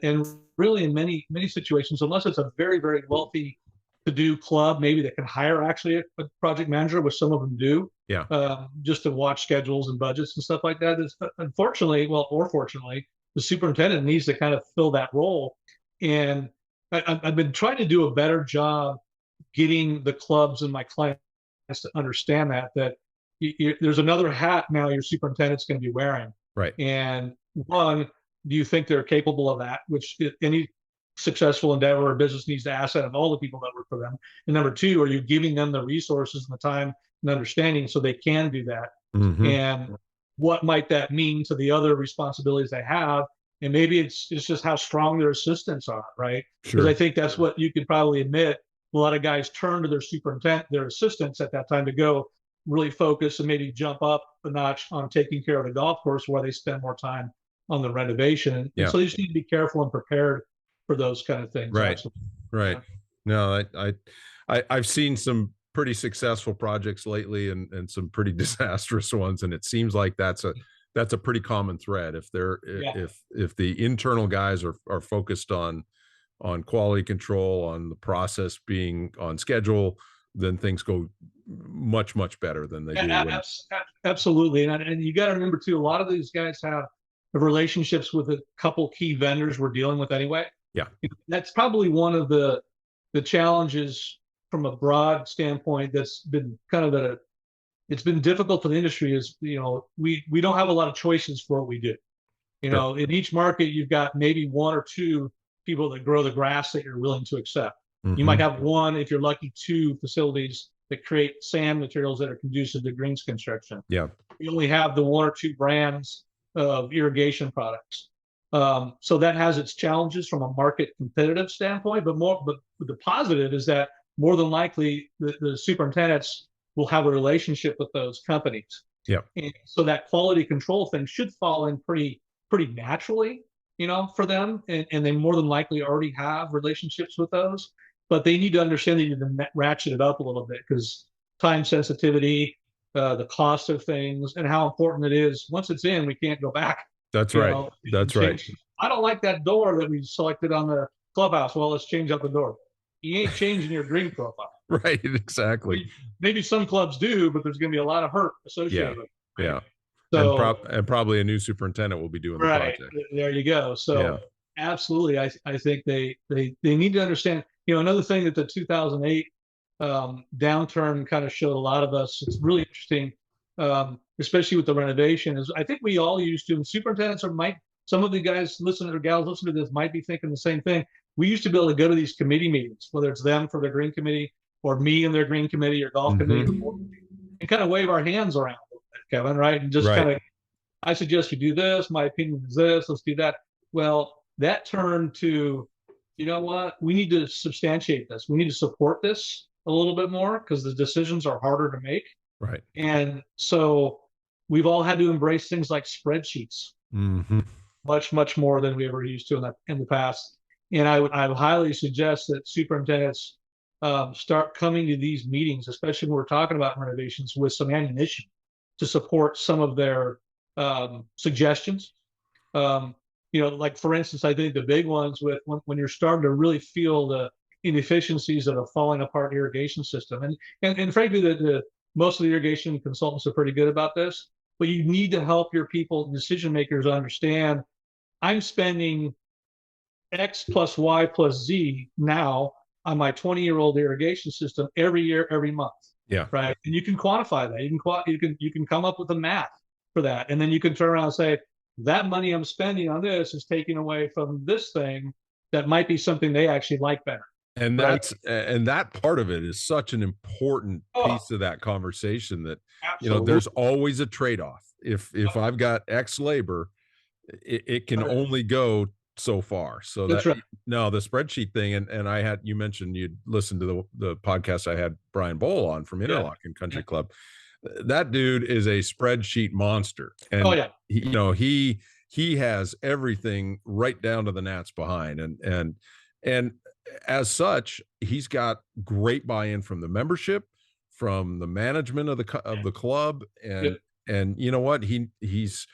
really in many situations, unless it's a very, very wealthy to-do club, maybe that can hire actually a project manager, which some of them do, just to watch schedules and budgets and stuff like that. It's, unfortunately, or fortunately, the superintendent needs to kind of fill that role. And I've been trying to do a better job getting the clubs and my clients to understand that there's another hat now your superintendent's going to be wearing. Right. And one, do you think they're capable of that? Which any successful endeavor or business needs to ask that of all the people that work for them. And number two, are you giving them the resources and the time and understanding so they can do that? And what might that mean to the other responsibilities they have? And maybe it's just how strong their assistants are, right? Because I think that's what you could probably admit. A lot of guys turn to their superintendent, their assistants at that time to go really focus and maybe jump up a notch on taking care of the golf course, while they spend more time on the renovation. And so you just need to be careful and prepared for those kind of things. Right. Absolutely. Right. No, I've seen some pretty successful projects lately and some pretty disastrous ones. And it seems like that's a pretty common thread. If if the internal guys are focused on quality control, on the process being on schedule, then things go much better than they do. Absolutely. And you got to remember too, a lot of these guys have relationships with a couple key vendors we're dealing with anyway. Yeah. That's probably one of the challenges from a broad standpoint that's been kind of it's been difficult for the industry is, we don't have a lot of choices for what we do. In each market, you've got maybe one or two people that grow the grass that you're willing to accept. You might have one, if you're lucky, two facilities that create sand materials that are conducive to greens construction. Yeah. You only have the one or two brands of irrigation products. So that has its challenges from a market competitive standpoint, but the positive is that more than likely the superintendents will have a relationship with those companies. Yeah. And so that quality control thing should fall in pretty naturally, for them. And they more than likely already have relationships with those, but they need to understand they need to ratchet it up a little bit, because time sensitivity, the cost of things, and how important it is. Once it's in, we can't go back. That's right. That's right. I don't like that door that we selected on the clubhouse. Well, let's change out the door. You ain't changing your green profile. Right. Exactly. Maybe some clubs do, but there's going to be a lot of hurt associated with it. Yeah. So, and probably a new superintendent will be doing the project. There you go. So absolutely. I think they need to understand, another thing that the 2008 downturn kind of showed a lot of us. It's really interesting, especially with the renovation, is I think we all used to, and superintendents some of the guys listening or gals listening to this might be thinking the same thing. We used to be able to go to these committee meetings, whether it's them for their green committee or me and their green committee or golf committee, and kind of wave our hands around, Kevin, right? And just kind of, I suggest you do this. My opinion is this. Let's do that. Well, that turned to, you know what? We need to substantiate this. We need to support this a little bit more, because the decisions are harder to make. Right. And so we've all had to embrace things like spreadsheets Hmm. much more than we ever used to in the past. And I would highly suggest that superintendents start coming to these meetings, especially when we're talking about renovations, with some ammunition to support some of their suggestions. Like for instance, I think the big ones with when you're starting to really feel the inefficiencies of a falling apart irrigation system, and frankly, the most of the irrigation consultants are pretty good about this, but you need to help your people, decision makers, understand I'm spending X plus Y plus Z now on my 20-year-old irrigation system every year, every month. Yeah. Right. And you can quantify that. You can come up with a math for that. And then you can turn around and say, that money I'm spending on this is taking away from this thing that might be something they actually like better. And Right. and that part of it is such an important Oh, piece of that conversation that, absolutely. there's always a trade-off. If I've got X labor, it can only go so far. So That's that, right. no, the spreadsheet thing, and you mentioned you'd listened to the podcast I had Brian Bowl on from Yeah. Interlochen Country Club. That dude is a spreadsheet monster, Oh, and yeah. he has everything right down to the gnats behind, and as such, he's got great buy-in from the membership, from the management of the club, Yep. and you know what, he's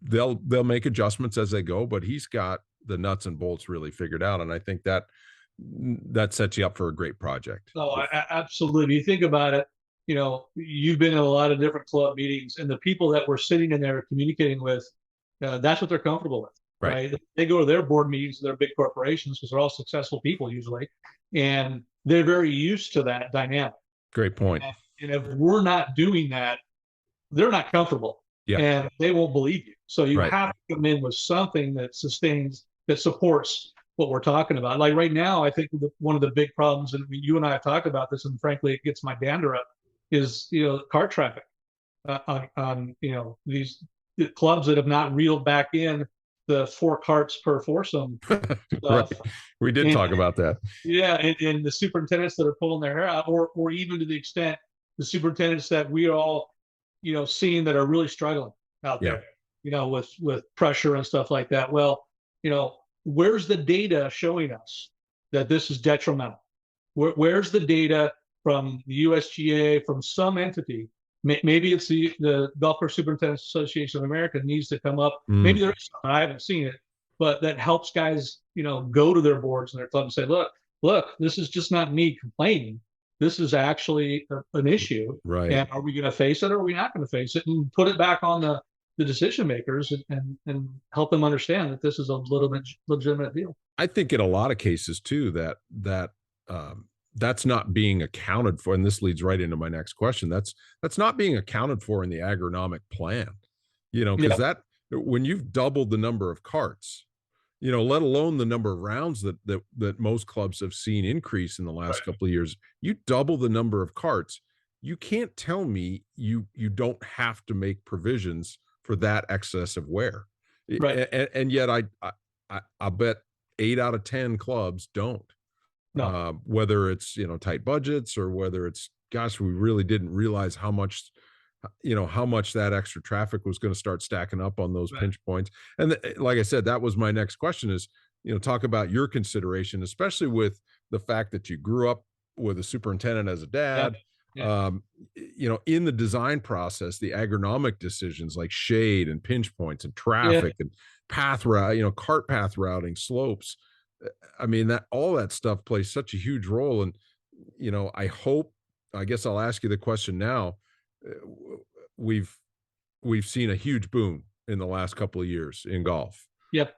they'll make adjustments as they go, but he's got the nuts and bolts really figured out, and I think that sets you up for a great project. Oh, absolutely. You think about it, you've been in a lot of different club meetings, and the people that we're sitting in there communicating with, that's what they're comfortable with, Right. right? They go to their board meetings, they're big corporations because they're all successful people usually, and they're very used to that dynamic. Great point. And if we're not doing that, they're not comfortable, Yeah. and they won't believe you. So you Right. have to come in with something that sustains, that supports what we're talking about. Like right now, I think one of the big problems, and you and I have talked about this, and frankly, it gets my dander up, is cart traffic on these clubs that have not reeled back in the 4 carts per foursome Right. stuff. We did And, talk about that. yeah, and the superintendents that are pulling their hair out, or even to the extent the superintendents that we are all seeing that are really struggling out Yeah. there, with pressure and stuff like that. Well, where's the data showing us that this is detrimental? Where's the data from the USGA, from some entity? Maybe it's the Golf Course Superintendents Association of America needs to come up. Maybe there is something, I haven't seen it, but that helps guys, go to their boards and their club and say, look, this is just not me complaining. This is actually an issue. Right. And are we going to face it, or are we not going to face it, and put it back on the decision makers, and help them understand that this is a little bit legitimate deal. I think in a lot of cases too, that's not being accounted for. And this leads right into my next question. That's not being accounted for in the agronomic plan, because when you've doubled the number of carts, let alone the number of rounds that most clubs have seen increase in the last Right. couple of years, you double the number of carts. You can't tell me you don't have to make provisions for that excess of wear. Right. And yet I bet 8 out of 10 clubs don't. No. Whether it's, tight budgets, or whether it's, gosh, we really didn't realize how much that extra traffic was going to start stacking up on those Right. pinch points. And like I said, that was my next question is, talk about your consideration, especially with the fact that you grew up with a superintendent as a dad. Yeah. In the design process, the agronomic decisions like shade and pinch points and traffic and path route, cart path routing, slopes. I mean, that all that stuff plays such a huge role. And, I guess I'll ask you the question now. We've seen a huge boom in the last couple of years in golf. Yep.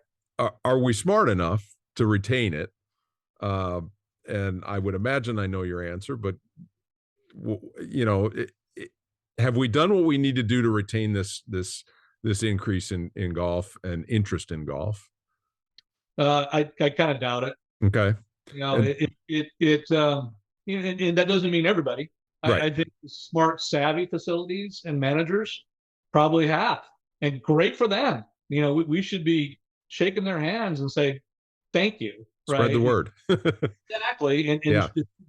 Are we smart enough to retain it? And I would imagine I know your answer, but have we done what we need to do to retain this increase in golf and interest in golf? I kind of doubt it. Okay. And that doesn't mean everybody. Right. I think smart, savvy facilities and managers probably have, and great for them. We should be shaking their hands and say, thank you. Spread the word. Exactly. And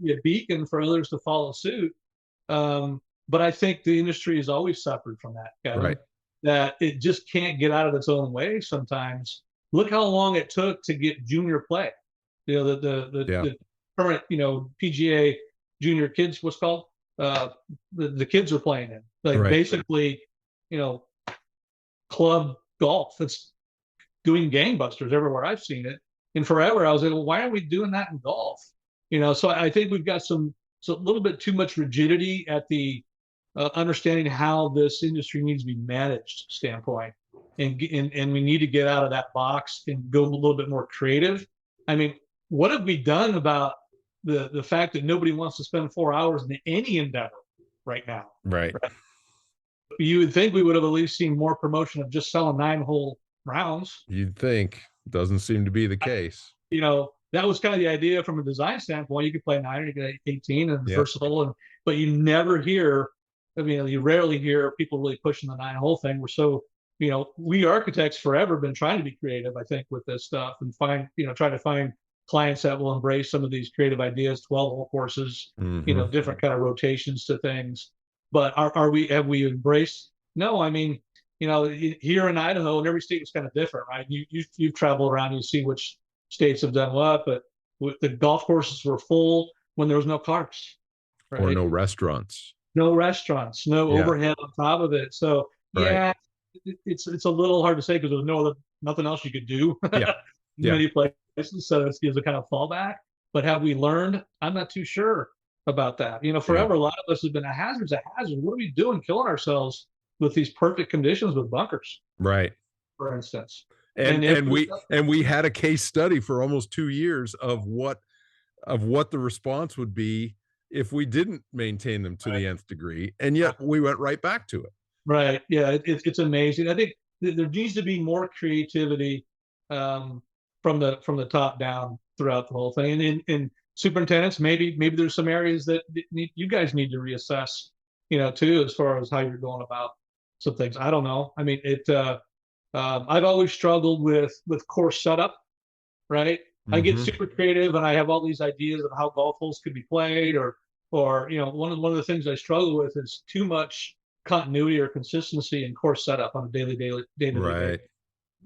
be a beacon for others to follow suit. But I think the industry has always suffered from that, Kevin, Right. that it just can't get out of its own way sometimes. Look how long it took to get junior play. Yeah. The current, PGA junior kids, what's called, the kids are playing in. Like Right. basically, club golf that's doing gangbusters everywhere I've seen it. And forever I was like, well, why aren't we doing that in golf? So I think we've got so a little bit too much rigidity at the understanding how this industry needs to be managed standpoint. And we need to get out of that box and go a little bit more creative. I mean, what have we done about the fact that nobody wants to spend 4 hours in any endeavor right now? Right. You would think we would have at least seen more promotion of just selling 9-hole rounds. You'd think. Doesn't seem to be the case. That was kind of the idea from a design standpoint. You could play 9 or you could 18 and Yep. versatile, but you never hear. You rarely hear people really pushing the 9-hole thing. We're so, we architects forever been trying to be creative, I think, with this stuff and try to find clients that will embrace some of these creative ideas, 12-hole courses, Mhm. different kind of rotations to things. But have we embraced? No, I mean, here in Idaho, and every state is kind of different, right? You've traveled around, you see which states have done what, but the golf courses were full when there was no cars, right? Or no restaurants. No restaurants, no Yeah. overhead on top of it. So Right. yeah, it's a little hard to say because there's nothing else you could do. Yeah. In many places, so it gives a kind of fallback. But have we learned? I'm not too sure about that. Forever a lot of us have been a hazard's a hazard. What are we doing, killing ourselves with these perfect conditions with bunkers, Right. for instance? And we had a case study for almost 2 years of what the response would be if we didn't maintain them to the nth degree, and yet we went right back to it. Right. Yeah, it's amazing. I think there needs to be more creativity from the top down throughout the whole thing. And in superintendents, maybe there's some areas that you guys need to reassess, too, as far as how you're going about some things. I don't know. I mean, I've always struggled with course setup, right? I get Mhm. super creative and I have all these ideas of how golf holes could be played, or one of the things I struggle with is too much continuity or consistency in course setup on a daily day-to-day Right. basis,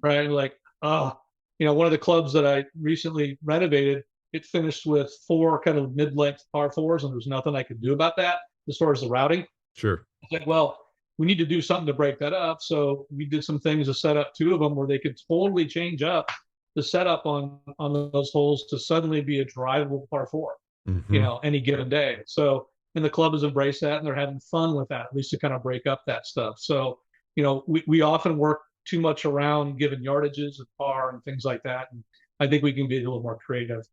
right? Like, one of the clubs that I recently renovated, it finished with 4 kind of mid-length par 4s, and there's nothing I could do about that as far as the routing. Sure. It's like, well, we need to do something to break that up. So we did some things to set up 2 of them where they could totally change up the setup on those holes to suddenly be a drivable par 4, Mhm. any given day. So, and the club has embraced that and they're having fun with that, at least to kind of break up that stuff. So, we often work too much around given yardages of par and things like that. And I think we can be a little more creative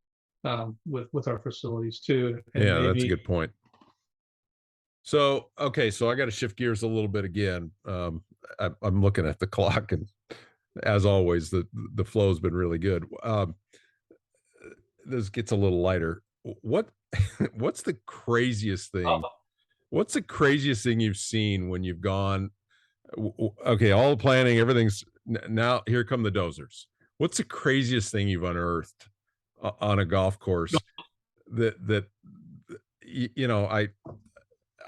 with our facilities too. And Yeah, that's a maybe, good point. So, okay, so I got to shift gears a little bit again. I'm looking at the clock, and as always, the flow has been really good. This gets a little lighter. What what's the craziest thing? oh, What's the craziest thing you've seen when you've gone? Okay, all the planning, everything's now. Here come the dozers. What's the craziest thing you've unearthed on a golf course? That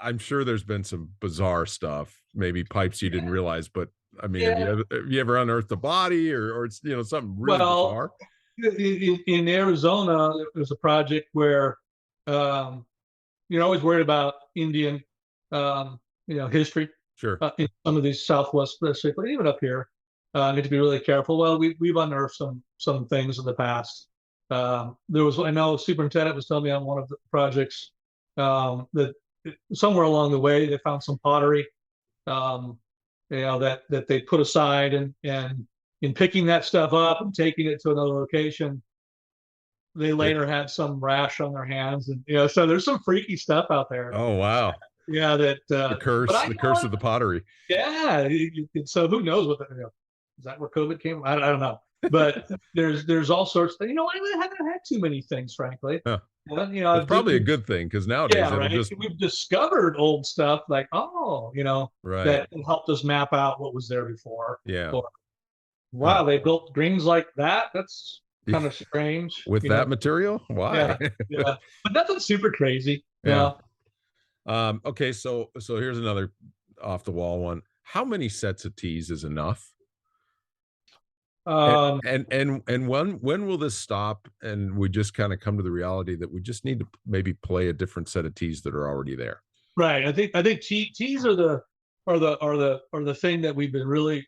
I'm sure there's been some bizarre stuff, maybe pipes you didn't realize, but I mean, yeah, have you ever unearthed a body or it's, something really well, bizarre? in Arizona, there was a project where um, you're always worried about Indian, history Sure. in some of these Southwest, specifically, even up here. Need to be really careful. Well, we've unearthed some things in the past. I know superintendent was telling me on one of the projects that somewhere along the way they found some pottery, um, that they put aside, and in picking that stuff up and taking it to another location, they Yeah. later had some rash on their hands, and so there's some freaky stuff out there. Oh, wow. Yeah, that. The But curse, the curse of the pottery. yeah. So who knows what is that where COVID came? I don't know. But there's all sorts of, I haven't had too many things, frankly. Huh. That's I've probably a good thing because nowadays yeah, it'll right. just We've discovered old stuff like, right. that helped us map out what was there before. Yeah. Or, wow, Huh. they built greens like that. That's kind of strange. With that material? Why? Yeah, yeah. But nothing super crazy. Yeah. Okay, so here's another off the wall one. How many sets of tees is enough? And Um, and when will this stop and we just kind of come to the reality that we just need to maybe play a different set of tees that are already there? right. I think teas are the thing that we've been really,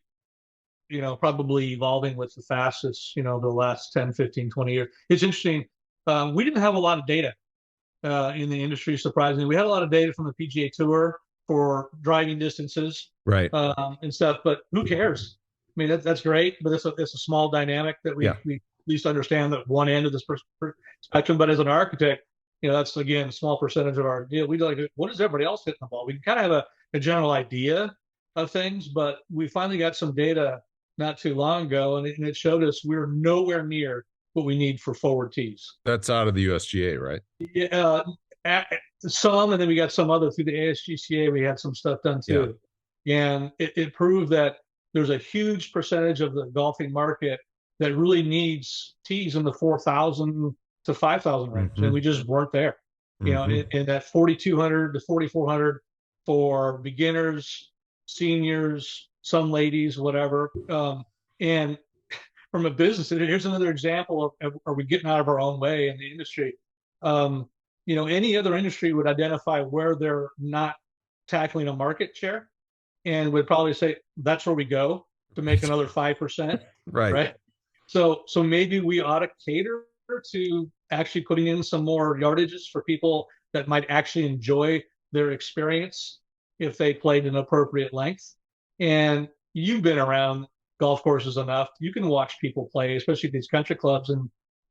probably evolving with the fastest, the last 10, 15, 20 years. It's interesting. We didn't have a lot of data in the industry, surprisingly. We had a lot of data from the PGA Tour for driving distances Right. and stuff, but who cares? I mean, that's great, but it's a small dynamic that Yeah. we at least understand that one end of this spectrum. But as an architect, that's again a small percentage of our deal. We like, what is everybody else hitting the ball? We can kind of have a general idea of things, but we finally got some data not too long ago, and it showed us we're nowhere near what we need for forward tees. That's out of the USGA, right? Yeah, some, and then we got some other through the ASGCA. We had some stuff done Yeah. too, and it proved that there's a huge percentage of the golfing market that really needs tees in the 4,000 to 5,000 range, and we just weren't there. In that 4,200 to 4,400 for beginners, seniors, some ladies, whatever. And from a business, and here's another example of are we getting out of our own way in the industry? Any other industry would identify where they're not tackling a market share and would probably say that's where we go to make another 5%. Right. Right. So maybe we ought to cater to actually putting in some more yardages for people that might actually enjoy their experience if they played an appropriate length. And you've been around golf courses enough, you can watch people play, especially these country clubs,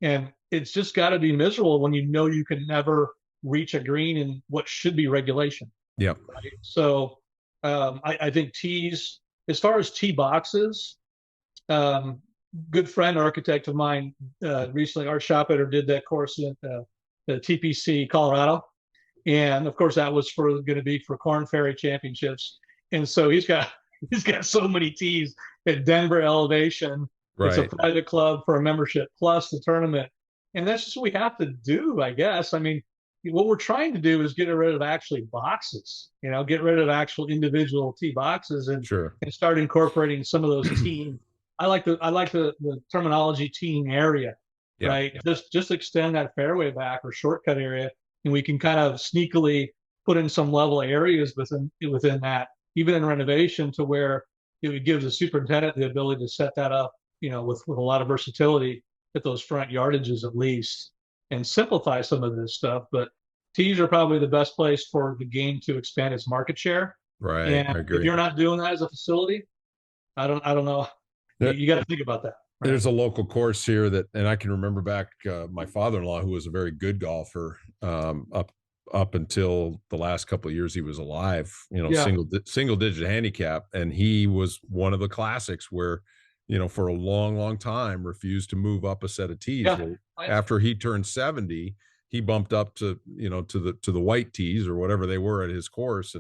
and it's just got to be miserable when you can never reach a green in what should be regulation. Yeah. Right? So I think tees, as far as tee boxes, good friend architect of mine recently, Art Schoppeter, did that course in the TPC Colorado, and of course that was going to be for Korn Ferry Championships, and so he's got so many tees at Denver Elevation. Right. It's a private club for a membership plus the tournament, and that's just what we have to do, I guess. I mean, what we're trying to do is get rid of actually boxes, get rid of actual individual tee boxes, and start incorporating some of those team. I like the terminology team area, right? Just extend that fairway back or shortcut area, and we can kind of sneakily put in some level areas within that, even in renovation, to where it gives the superintendent the ability to set that up, with a lot of versatility at those front yardages at least, and simplify some of this stuff. But tees are probably the best place for the game to expand its market share. Right. And I agree. if you're not doing that as a facility, I don't know. You got to think about that. Right? There's a local course here and I can remember back my father-in-law, who was a very good golfer, up until the last couple of years he was alive, single digit handicap, and he was one of the classics where, for a long time refused to move up a set of tees. Well, after he turned 70, he bumped up to the white tees or whatever they were at his course,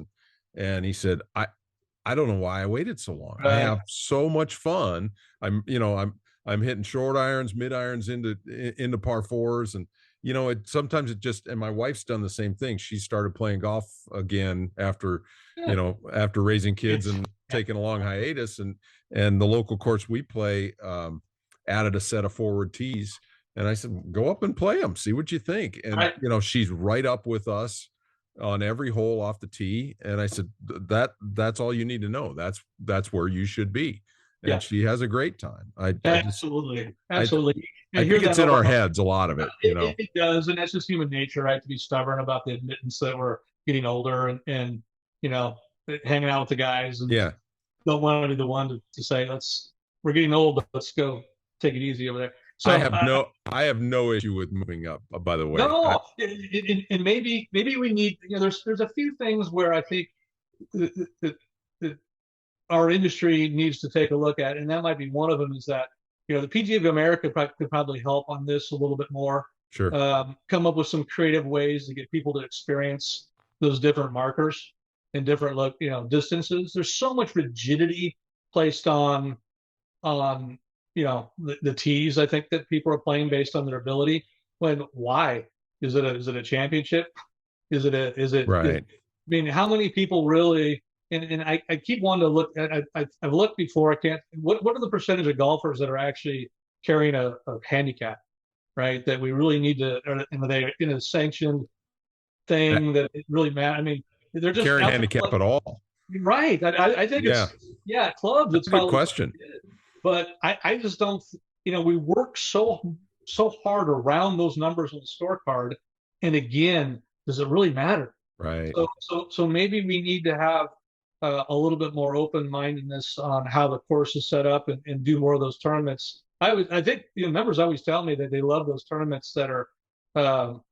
and he said, I don't know why I waited so long. Right. I have so much fun. I'm hitting short irons, mid irons into par fours, and sometimes and my wife's done the same thing. She started playing golf again after raising kids and taking a long hiatus, and the local course we play added a set of forward tees, and I said, go up and play them, see what you think. And she's right up with us on every hole off the tee, and I said, that's all you need to know. That's where you should be. And she has a great time. Absolutely. I think it's in our heads, a lot of it. It does, and that's just human nature, right? To be stubborn about the admittance that we're getting older and hanging out with the guys, and don't want to be the one to say, we're getting old, let's go take it easy over there. So I have no issue with moving up, by the way. No, and maybe we need, there's a few things where I think that our industry needs to take a look at, and that might be one of them, is that, the PGA of America could probably help on this a little bit more. Sure. Come up with some creative ways to get people to experience those different markers and different distances. There's so much rigidity placed on the tees, I think, that people are playing based on their ability. Why is it a championship? Is it right? mean, how many people really? And I keep wanting to look. I've looked before. I can't. What are the percentage of golfers that are actually carrying a handicap, right? That we really need to, or they in a sanctioned That thing that it really matters. I mean, they're just carry out handicap at all? right. I think Yeah, yeah, clubs. that's It's a good probably, question. but I just don't. We work so hard around those numbers on the scorecard, and again, does it really matter? Right. So maybe we need to have a little bit more open-mindedness on how the course is set up and do more of those tournaments. I think members always tell me that they love those tournaments that are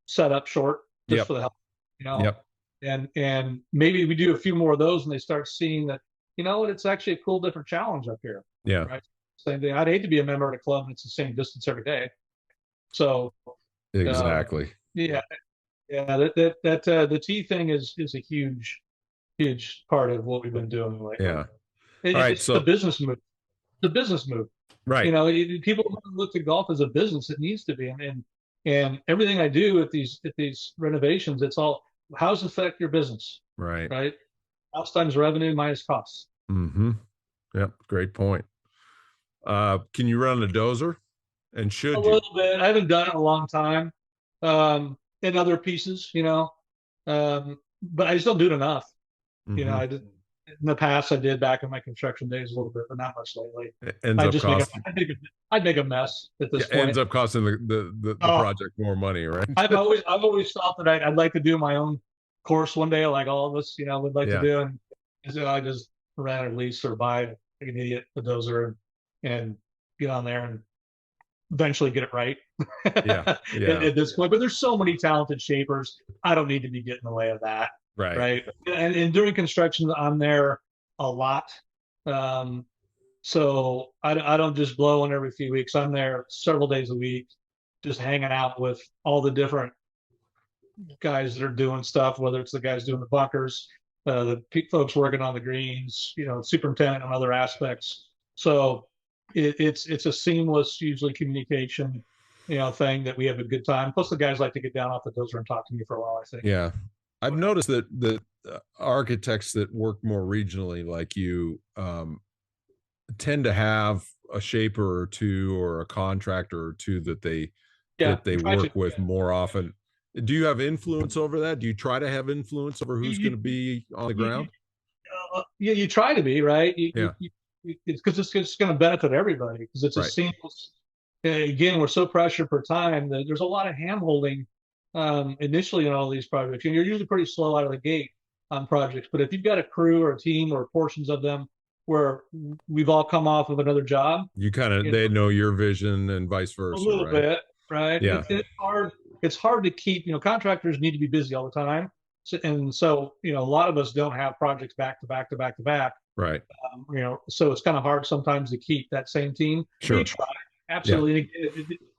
set up short just Yep. for the help, you know. Yep. And maybe we do a few more of those and they start seeing that, it's actually a cool different challenge up here. Yeah. Right. Same thing. I'd hate to be a member of a club and it's the same distance every day. So Exactly. yeah, the tee thing is a huge part of what we've been doing lately. Yeah. All right. It's So the business move. The business move. right. People look to golf as a business. It needs to be, and everything I do at these renovations, it's all how's it affect your business, Right. right? House times revenue minus costs. Mm-hmm. Yep. Great point. Can you run a dozer? And should A you? little bit. I haven't done it in a long time. In other pieces, but I just don't do it enough. Mm-hmm. I did in the past. I did back in my construction days a little bit, but not much lately. It ends I up just costing. I'd make a mess at this It point. ends up costing the project more money, right? I've always thought that I'd like to do my own course one day, like all of us, would like Yeah. to do, and so I just rent or lease or buy like an idiot a dozer and get on there and eventually get it right. Yeah. Yeah. At this point, but there's so many talented shapers. I don't need to be getting in the way of that. Right. Right. And during construction, I'm there a lot. So I don't just blow in every few weeks. I'm there several days a week, just hanging out with all the different guys that are doing stuff, whether it's the guys doing the bunkers, the folks working on the greens, superintendent and other aspects. So it's a seamless, usually communication, thing that we have a good time. Plus, the guys like to get down off the dozer and talk to me for a while, I think. Yeah. I've noticed that the architects that work more regionally, like you, tend to have a shaper or two or a contractor or two that they work with more often. Do you have influence over that? Do you try to have influence over who's going to be on the ground? Yeah, you try to be, right. Yeah. It's because it's going to benefit everybody because it's a Right. seamless. Again, we're so pressured per time that there's a lot of hand holding initially in all these projects, and you're usually pretty slow out of the gate on projects. But if you've got a crew or a team or portions of them where we've all come off of another job, You kind of they know your vision and vice versa. a little right? bit, right? Yeah. It's hard. It's hard to keep. Contractors need to be busy all the time, so a lot of us don't have projects back to back to back to back. Right. So it's kind of hard sometimes to keep that same team. Sure. We try, absolutely.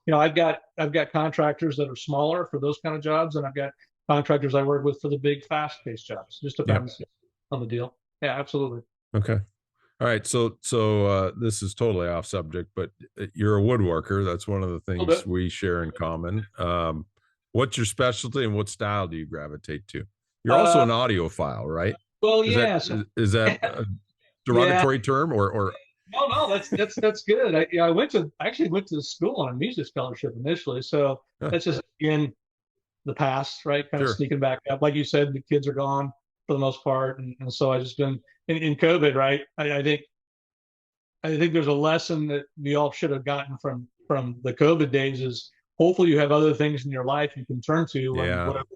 Yeah. I've got contractors that are smaller for those kind of jobs, and I've got contractors I work with for the big, fast-paced jobs. Just depends on the deal. Yeah, absolutely. Okay. All right. So this is totally off subject, but you're a woodworker. That's one of the things we share in common. What's your specialty and what style do you gravitate to? You're also an audiophile, right? Well, is that a derogatory term or? No, that's good. I actually went to school on a music scholarship initially, so that's just in the past, right? Kind of sneaking back up. Like you said, the kids are gone for the most part, and so I just been in COVID, right? I think there's a lesson that we all should have gotten from the COVID days is hopefully you have other things in your life you can turn to when whatever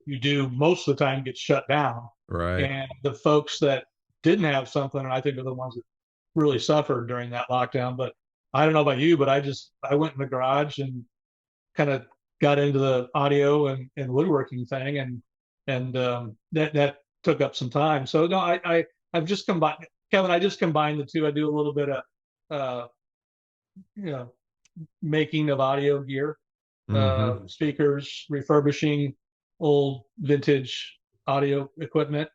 you do most of the time gets shut down. Right. And the folks that didn't have something, I think, are the ones that really suffered during that lockdown. But I don't know about you, but I went in the garage and kind of got into the audio and woodworking thing, and that took up some time. So no, I've just combined, Kevin. I just combined the two. I do a little bit of making of audio gear, speakers, refurbishing old vintage audio equipment,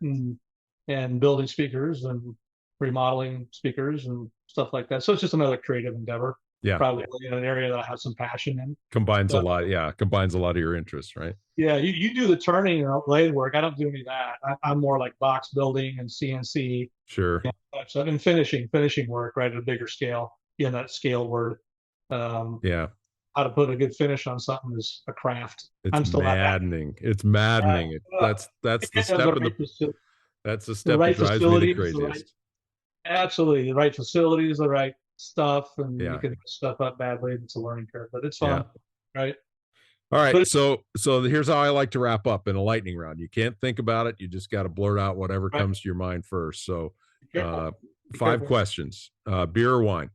and building speakers and remodeling speakers and stuff like that. So it's just another creative endeavor. Yeah. probably in an area that I have some passion in. Combines a So, lot. Yeah. Combines a lot of your interests, right? yeah, you do the turning and lathe work. I don't do any of that. I'm more like box building and CNC, Sure. so and finishing work, right, at a bigger scale. That scale word. Yeah. How to put a good finish on something is a craft. It's I'm still at that. maddening. It's maddening. That's the step in the that's the step that drives me the craziest. Absolutely, the right facilities, the right stuff, and Yeah. you can mess stuff up badly. It's a learning curve, but it's Yeah. fun, right? All right. But So here's how I like to wrap up in a lightning round. You can't think about it. You just got to blurt out whatever right, comes to your mind first. So be careful. Be 5 careful. questions. Beer or wine?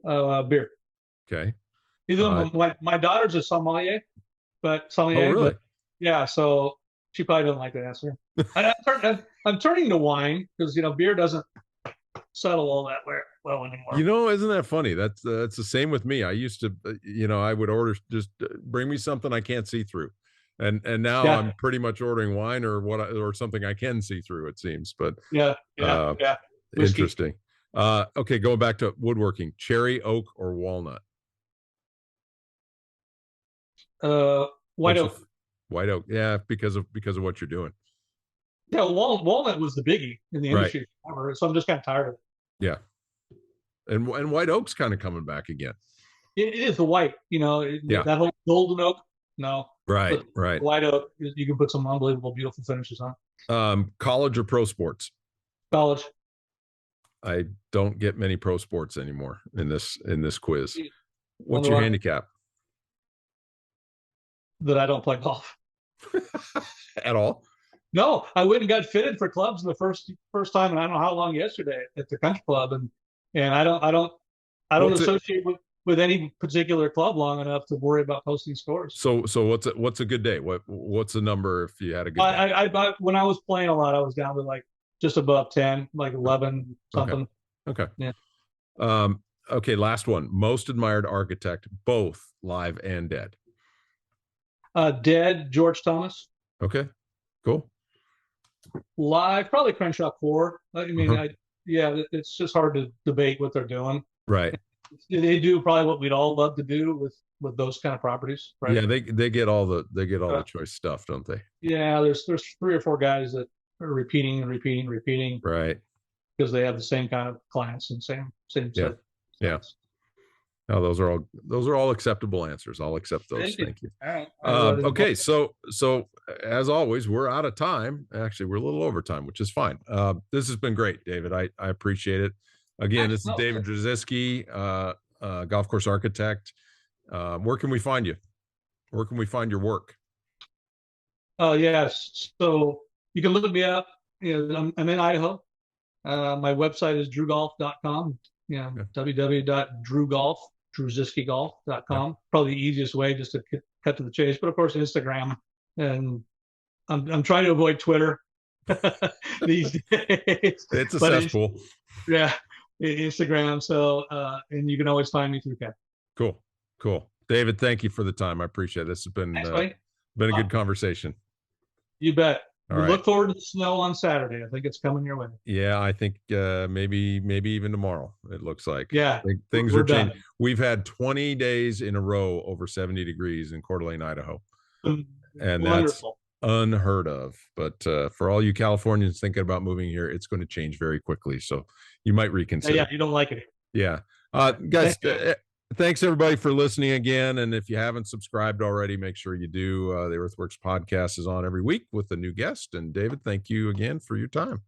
Beer. Okay. Either my daughter's a sommelier, Oh, really? but yeah, so she probably doesn't like the answer. I'm turning to wine because beer doesn't settle all that well anymore. Isn't that funny? That's the same with me. I used to, I would order just bring me something I can't see through, and now Yeah, I'm pretty much ordering wine or something I can see through. It seems, but yeah. Whiskey. interesting. Okay, going back to woodworking: cherry, oak, or walnut? White oak. White oak. Yeah, because of what you're doing. Yeah, walnut was the biggie in the Right. industry forever, so I'm just kind of tired of it. Yeah, and white oak's kind of coming back again. It is the white, Yeah. that whole golden oak. No, Right. but Right. white oak, you can put some unbelievable, beautiful finishes on. College or pro sports? College. I don't get many pro sports anymore in this quiz. What's Wonder your why handicap? that I don't play golf. At all? No, I went and got fitted for clubs the first time, and I don't know how long yesterday at the country club, and I don't What's it? associate with any particular club long enough to worry about posting scores. So what's a good day? What's the number if you had a good day? I when I was playing a lot, I was down to like just above 10, like 11 something. Okay. Yeah. Okay, last one. Most admired architect, both live and dead. Dead, George Thomas. Okay, cool. Live, probably Crenshaw Core. I mean, Uh-huh. it's just hard to debate what they're doing. Right. They do probably what we'd all love to do with those kind of properties, right? Yeah, they get all the choice stuff, don't they? Yeah, there's 3 or 4 guys that are repeating Right. because they have the same kind of clients and same Yeah. Yeah. No, those are all acceptable answers. I'll accept those. Thank you. All right. Okay, so as always, we're out of time. Actually, we're a little over time, which is fine. This has been great, David. I appreciate it. Again, this is David Druzisky, golf course architect. Where can we find you? Where can we find your work? Yes. So you can look me up. I'm in Idaho. My website is drugolf.com. www.druziskygolf.com. Probably the easiest way just to cut to the chase. But of course, Instagram, and I'm trying to avoid Twitter these days. It's a cesspool. Yeah, Instagram. So and you can always find me through Ken. Cool. David, thank you for the time. I appreciate it. This has been a good conversation. You bet. All we right. look forward to the snow on Saturday. I think it's coming your way. Yeah, I think maybe even tomorrow. It looks like. Yeah, things we're are changing. done. We've had 20 days in a row over 70 degrees in Coeur d'Alene, Idaho, and Wonderful. that's unheard of. But for all you Californians thinking about moving here, it's going to change very quickly. So you might reconsider. Yeah, you don't like it. Yeah, guys. Thanks everybody for listening again. And if you haven't subscribed already, make sure you do. The Earthworks podcast is on every week with a new guest. And David, thank you again for your time.